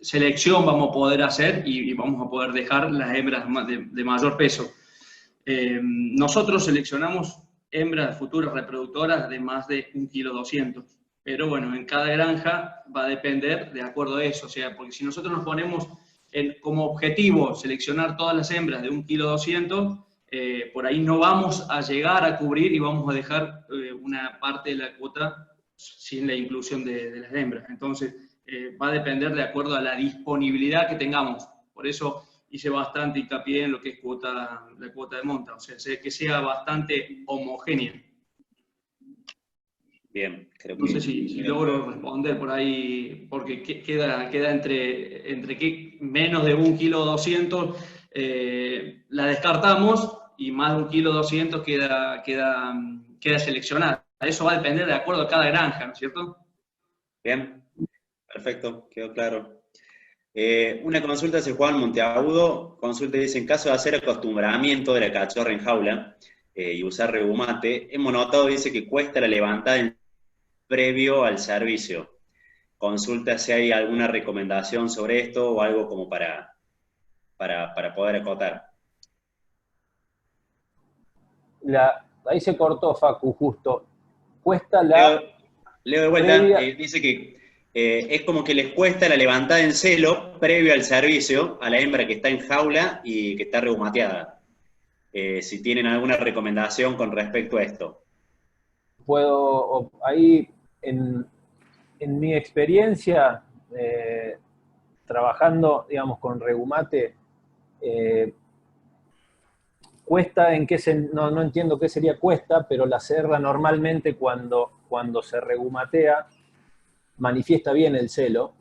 selección vamos a poder hacer y vamos a poder dejar las hembras de mayor peso. Nosotros seleccionamos hembras futuras reproductoras de más de 1,2 kg. Pero bueno, en cada granja va a depender de acuerdo a eso. O sea, porque si nosotros nos ponemos como objetivo seleccionar todas las hembras de 1,2 kg, por ahí no vamos a llegar a cubrir y vamos a dejar una parte de la cuota sin la inclusión de las hembras. Entonces, va a depender de acuerdo a la disponibilidad que tengamos. Por eso hice bastante hincapié en lo que es la cuota de monta. O sea, que sea bastante homogénea. Bien, creo que... No sé si logro responder por ahí, porque queda entre que menos de 1,2 kg la descartamos y más de 1,2 kg queda seleccionada. Eso va a depender de acuerdo a cada granja, ¿no es cierto? Bien, perfecto, quedó claro. Una consulta hace Juan Monteagudo. Consulta dice, en caso de hacer acostumbramiento de la cachorra en jaula y usar rebumate, hemos notado, dice, que cuesta la levantada previo al servicio. Consulta si hay alguna recomendación sobre esto o algo como para poder acotar. Ahí se cortó, Facu, justo. Cuesta la... Leo de vuelta, dice que es como que les cuesta la levantada en celo previo al servicio a la hembra que está en jaula y que está reumateada. Si tienen alguna recomendación con respecto a esto. Ahí, en mi experiencia, trabajando, digamos, con Regumate, cuesta, no entiendo qué sería cuesta, pero la cerda normalmente cuando se regumatea manifiesta bien el celo.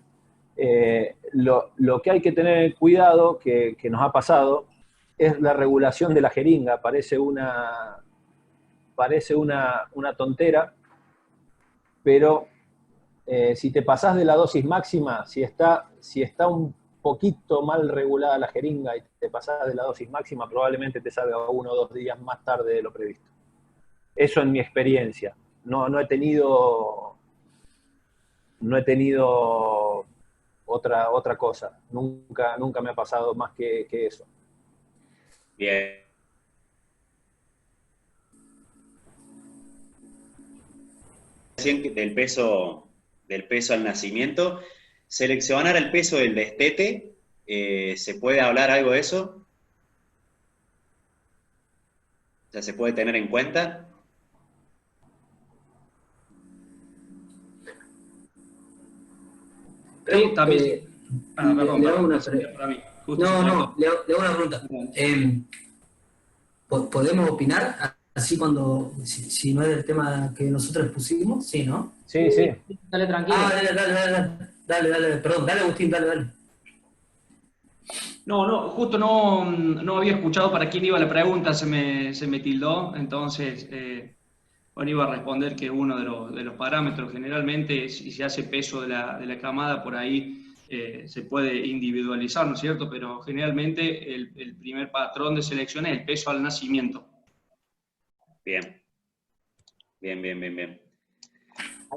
Lo que hay que tener cuidado, que nos ha pasado, es la regulación de la jeringa. Parece una tontera, pero si te pasás de la dosis máxima, si está un poquito mal regulada la jeringa y te pasás de la dosis máxima, probablemente te salga 1 o 2 días más tarde de lo previsto. Eso en mi experiencia. No he tenido otra cosa. Nunca me ha pasado más que eso. Bien. Del peso al nacimiento, seleccionar el peso del destete, ¿se puede hablar algo de eso? O sea, ¿se puede tener en cuenta? Sí, también. Le hago una pregunta. ¿Podemos opinar? Así si no es el tema que nosotros pusimos, sí, ¿no? Sí. Dale tranquilo. Dale, perdón, dale Agustín, dale. No, justo no había escuchado para quién iba la pregunta, se me tildó, entonces, bueno, iba a responder que uno de los parámetros, generalmente, si se hace peso de la camada, por ahí se puede individualizar, ¿no es cierto? Pero generalmente el primer patrón de selección es el peso al nacimiento. Bien.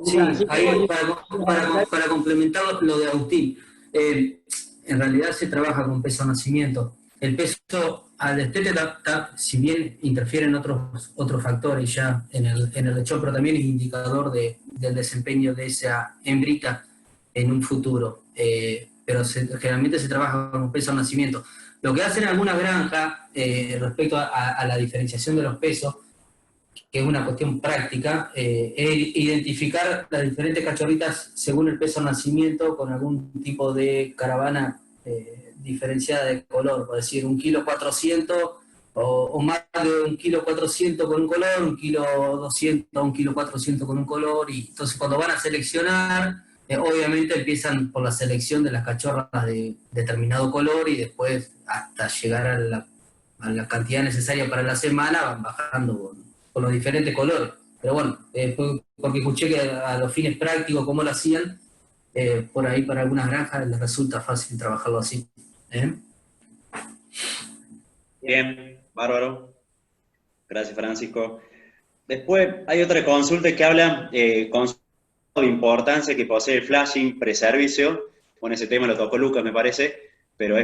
Sí, ahí para complementar lo de Agustín, en realidad se trabaja con peso nacimiento. El peso al destete, si bien interfieren otros factores ya en el lechón, pero también es indicador del desempeño de esa hembrita en un futuro. Pero generalmente se trabaja con peso al nacimiento. Lo que hacen algunas granjas respecto a la diferenciación de los pesos, que es una cuestión práctica, es identificar las diferentes cachorritas según el peso de nacimiento con algún tipo de caravana diferenciada de color, por decir 1,4 kg o más de 1,4 kg con un color, 1,2 kg, 1,4 kg con un color, y entonces cuando van a seleccionar, obviamente empiezan por la selección de las cachorras de determinado color y después hasta llegar a la cantidad necesaria para la semana van bajando con los diferentes colores. Pero bueno, porque escuché que a los fines prácticos, cómo lo hacían, por ahí para algunas granjas les resulta fácil trabajarlo así. Bien, bárbaro. Gracias, Francisco. Después hay otra consulta que habla consulta de importancia que posee el flashing preservicio. Bueno, ese tema lo tocó Lucas, me parece, pero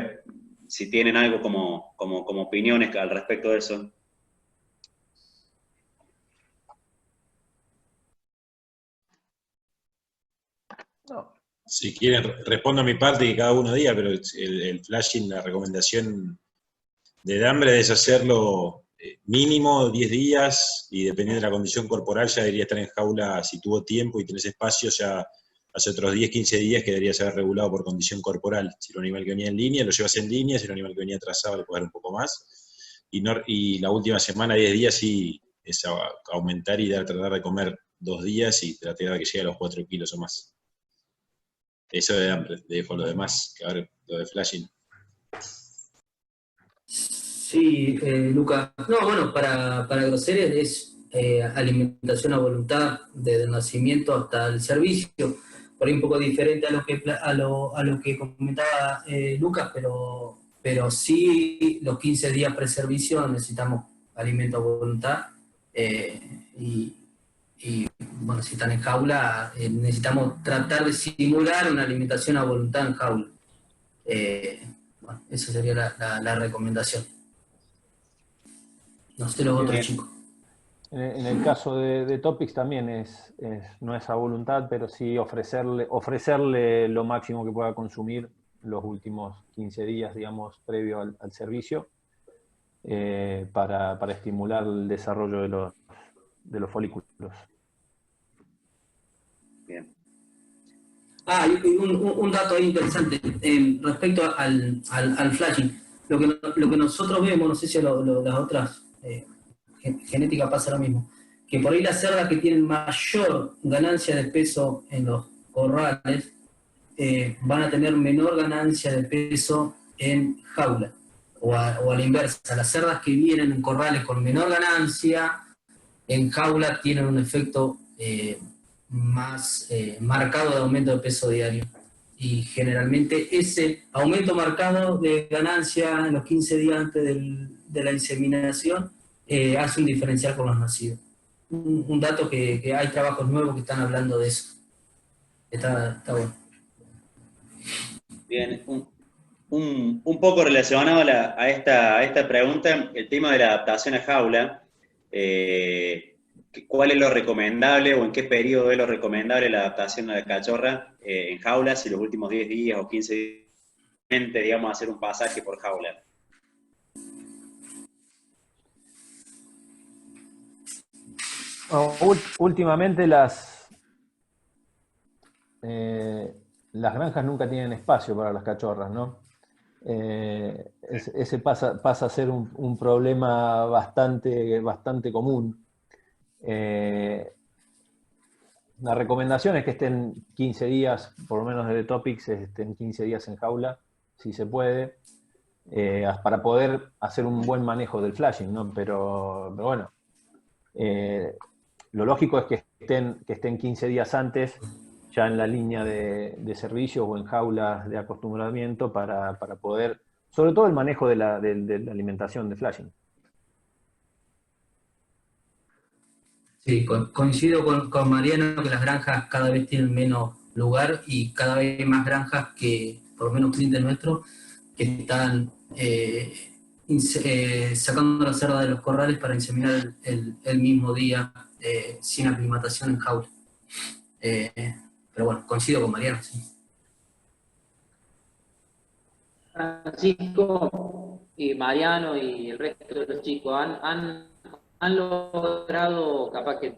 si tienen algo como opiniones al respecto de eso. Si quieren, respondo a mi parte que cada uno diga, pero el flashing, la recomendación de hambre es hacerlo mínimo 10 días y dependiendo de la condición corporal ya debería estar en jaula si tuvo tiempo y tenés espacio, ya hace otros 10, 15 días que debería ser regulado por condición corporal. Si era un animal que venía en línea, lo llevas en línea, si era un animal que venía atrasado, le puedes dar un poco más. Y la última semana, 10 días, sí, es aumentar y tratar de comer 2 días y tratar de que llegue a los 4 kilos o más. Eso de hambre, dejo lo demás, que ahora lo de flashing. Sí, Lucas. No, bueno, para groseres es alimentación a voluntad desde el nacimiento hasta el servicio. Por ahí un poco diferente a lo que comentaba Lucas, pero sí los 15 días pre-servicio necesitamos alimento a voluntad y bueno, si están en jaula, necesitamos tratar de simular una alimentación a voluntad en jaula. Bueno, esa sería la recomendación. No sé los otros chicos. En el caso de Topics también no es a voluntad, pero sí ofrecerle lo máximo que pueda consumir los últimos 15 días, digamos, previo al servicio, para estimular el desarrollo de los folículos. Bien. Y un dato ahí interesante respecto al flashing. Lo que nosotros vemos, no sé si las otras genéticas pasa lo mismo, que por ahí las cerdas que tienen mayor ganancia de peso en los corrales van a tener menor ganancia de peso en jaula, o a la inversa. Las cerdas que vienen en corrales con menor ganancia, en jaula tienen un efecto más marcado de aumento de peso diario. Y generalmente ese aumento marcado de ganancia en los 15 días antes de la inseminación hace un diferencial con los nacidos. Un dato que hay trabajos nuevos que están hablando de eso. Está bueno. Bien, un poco relacionado a esta pregunta, el tema de la adaptación a jaula. ¿Cuál es lo recomendable o en qué periodo es lo recomendable la adaptación a la cachorra en jaula, si los últimos 10 días o 15 días, digamos, hacer un pasaje por jaula? Últimamente las granjas nunca tienen espacio para las cachorras, ¿no? Ese pasa a ser un problema bastante común. La recomendación es que estén 15 días, por lo menos de Topics, estén 15 días en jaula, si se puede, para poder hacer un buen manejo del flashing, ¿no? Pero bueno, lo lógico es que estén 15 días antes, ya en la línea de servicio o en jaulas de acostumbramiento, para poder, sobre todo el manejo de la alimentación de flashing. Sí, coincido con Mariano que las granjas cada vez tienen menos lugar y cada vez más granjas que, por lo menos clientes nuestros, que están sacando la cerda de los corrales para inseminar el mismo día sin aclimatación en jaula. Pero bueno, coincido con Mariano, sí. Francisco y Mariano y el resto de los chicos han logrado, capaz que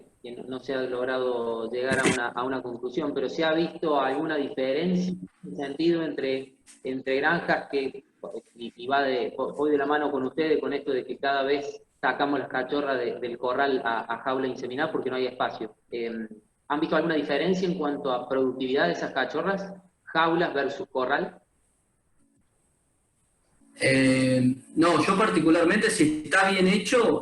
no se ha logrado llegar a una conclusión, pero se ha visto alguna diferencia en sentido entre granjas que, y voy de la mano con ustedes con esto de que cada vez sacamos las cachorras del corral a jaula inseminada porque no hay espacio. ¿Han visto alguna diferencia en cuanto a productividad de esas cachorras, jaulas versus corral? No, yo particularmente, si está bien hecho,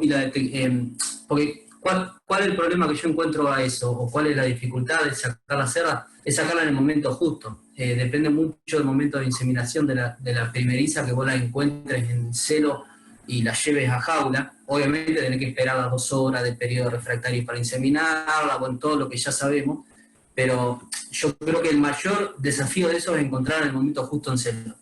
porque ¿cuál es el problema que yo encuentro a eso? ¿O cuál es la dificultad de sacar la cerda? Es sacarla en el momento justo. Depende mucho del momento de inseminación de la primeriza, que vos la encuentres en celo y la lleves a jaula. Obviamente tenés que esperar las 2 horas de periodo refractario para inseminarla, con todo lo que ya sabemos, pero yo creo que el mayor desafío de eso es encontrar el momento justo en celo.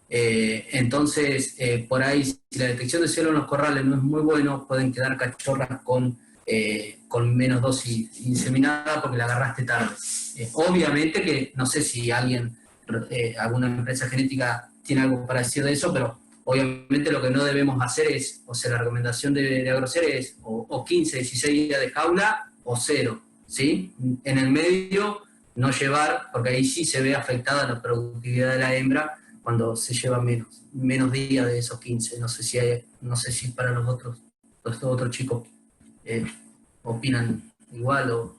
Entonces, por ahí, si la detección de celo en los corrales no es muy bueno, pueden quedar cachorras con menos dosis inseminada porque la agarraste tarde. Obviamente que no sé si alguna empresa genética tiene algo parecido de eso, pero obviamente lo que no debemos hacer es, o sea, la recomendación de Agrocer es o 15, 16 días de jaula o 0, ¿sí? En el medio no llevar, porque ahí sí se ve afectada la productividad de la hembra cuando se lleva menos días de esos 15. No sé si para los otros chicos opinan igual,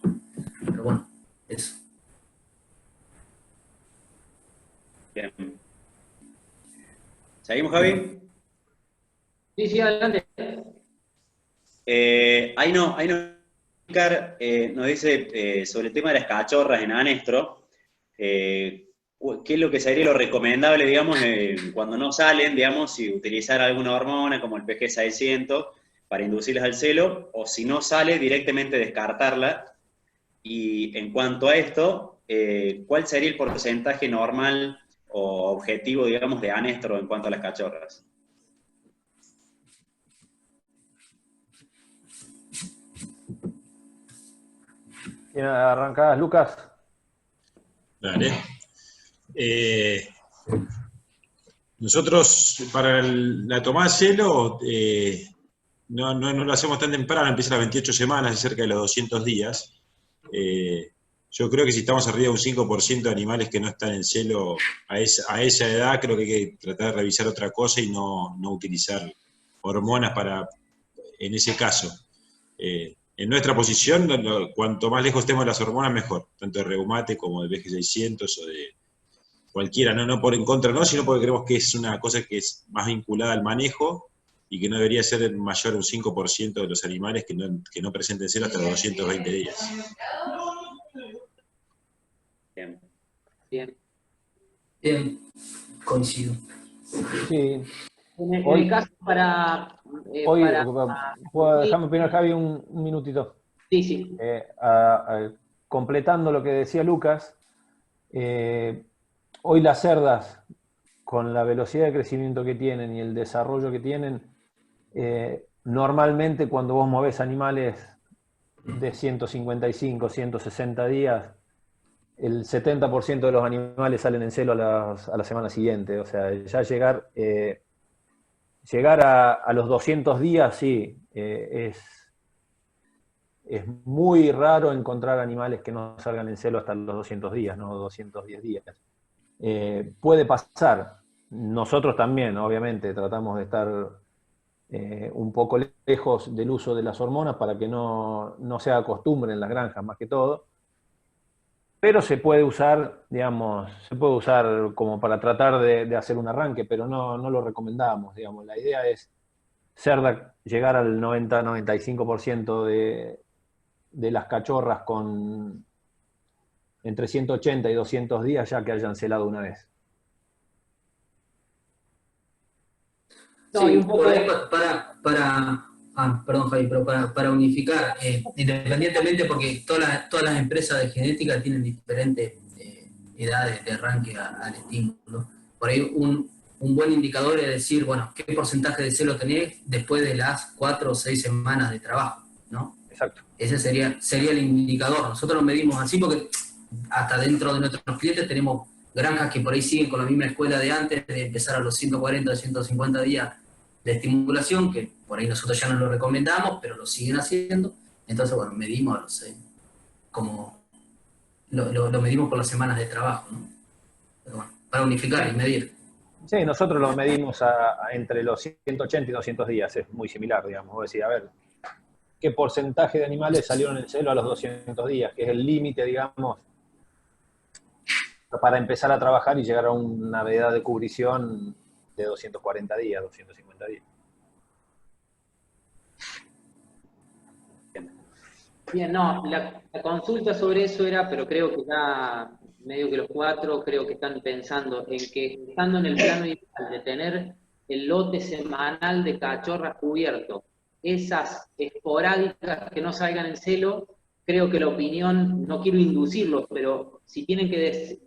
pero bueno, eso. Bien. ¿Seguimos, Javi? Sí, adelante. Ahí no, nos dice sobre el tema de las cachorras en anestro, qué es lo que sería lo recomendable, digamos, cuando no salen, digamos, si utilizar alguna hormona como el PG600 para inducirlas al celo, o si no sale, directamente descartarla. Y en cuanto a esto, ¿cuál sería el porcentaje normal o objetivo, digamos, de anestro en cuanto a las cachorras? ¿Arrancás, Lucas? Dale. Nosotros, para la tomada de celo, no lo hacemos tan temprano, empieza a las 28 semanas, es cerca de los 200 días. Yo creo que si estamos arriba de un 5% de animales que no están en celo a esa edad, creo que hay que tratar de revisar otra cosa y no utilizar hormonas en ese caso. En nuestra posición, cuanto más lejos estemos de las hormonas, mejor, tanto de reumate como de VG600 o de cualquiera, no por en contra, no, sino porque creemos que es una cosa que es más vinculada al manejo y que no debería ser mayor a un 5% de los animales que no presenten celo hasta los 220 días. Bien. Bien, coincido. Sí. En el caso Déjame opinar, Javi, un minutito. Sí. Completando lo que decía Lucas, hoy las cerdas, con la velocidad de crecimiento que tienen y el desarrollo que tienen, normalmente cuando vos movés animales de 155, 160 días, el 70% de los animales salen en celo a la semana siguiente. O sea, ya llegar a los 200 días, sí, es muy raro encontrar animales que no salgan en celo hasta los 200 días, no 210 días. Puede pasar. Nosotros también, obviamente, tratamos de estar un poco lejos del uso de las hormonas para que no sea costumbre en las granjas, más que todo. Pero se puede usar, digamos, como para tratar de hacer un arranque, pero no lo recomendamos, digamos. La idea es llegar al 90-95% de las cachorras con entre 180 y 200 días ya que hayan celado una vez. No, y un poco por ahí perdón, Javi, pero para unificar, independientemente, porque todas las empresas de genética tienen diferentes edades de arranque al estímulo. Por ahí un buen indicador es decir, bueno, qué porcentaje de celo tenés después de las 4 o 6 semanas de trabajo, ¿no? Exacto. Ese sería el indicador. Nosotros lo medimos así porque hasta dentro de nuestros clientes tenemos granjas que por ahí siguen con la misma escuela de antes, de empezar a los 140, 150 días de estimulación, que por ahí nosotros ya no lo recomendamos, pero lo siguen haciendo. Entonces, bueno, medimos lo medimos por las semanas de trabajo, ¿no? Pero bueno, para unificar y medir. Sí, nosotros lo medimos entre los 180 y 200 días, es muy similar, digamos. Vos decís, a ver, ¿qué porcentaje de animales salieron en celo a los 200 días? Que es el límite, digamos, para empezar a trabajar y llegar a una edad de cubrición de 240 días, 250 días. Bien, no, la consulta sobre eso era, pero creo que ya medio que los cuatro creo que están pensando en que estando en el plano ideal de tener el lote semanal de cachorras cubierto, esas esporádicas que no salgan en celo, creo que la opinión, no quiero inducirlos, pero si tienen que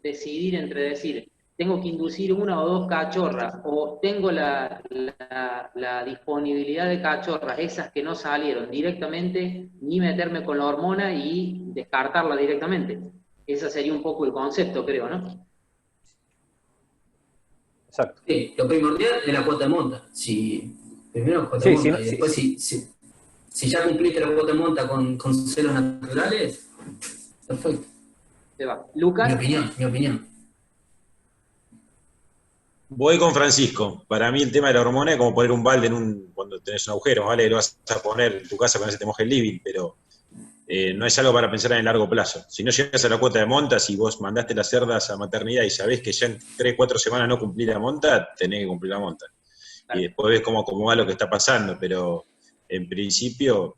decidir entre decir, tengo que inducir una o dos cachorras, o tengo la disponibilidad de cachorras, esas que no salieron directamente, ni meterme con la hormona y descartarla directamente. Ese sería un poco el concepto, creo, ¿no? Exacto. Sí, lo primordial es la cuota de monta. Primero cuota de monta, y después si ya cumpliste la cuota de monta con celos naturales, perfecto. Se va. Lucas. Mi opinión. Voy con Francisco. Para mí el tema de la hormona es como poner un balde cuando tenés un agujero, ¿vale? Lo vas a poner en tu casa cuando se te moje el living, pero no es algo para pensar en el largo plazo. Si no llegas a la cuota de monta, si vos mandaste las cerdas a maternidad y sabés que ya en 3-4 semanas no cumplís la monta, tenés que cumplir la monta. Y después ves cómo va lo que está pasando, pero en principio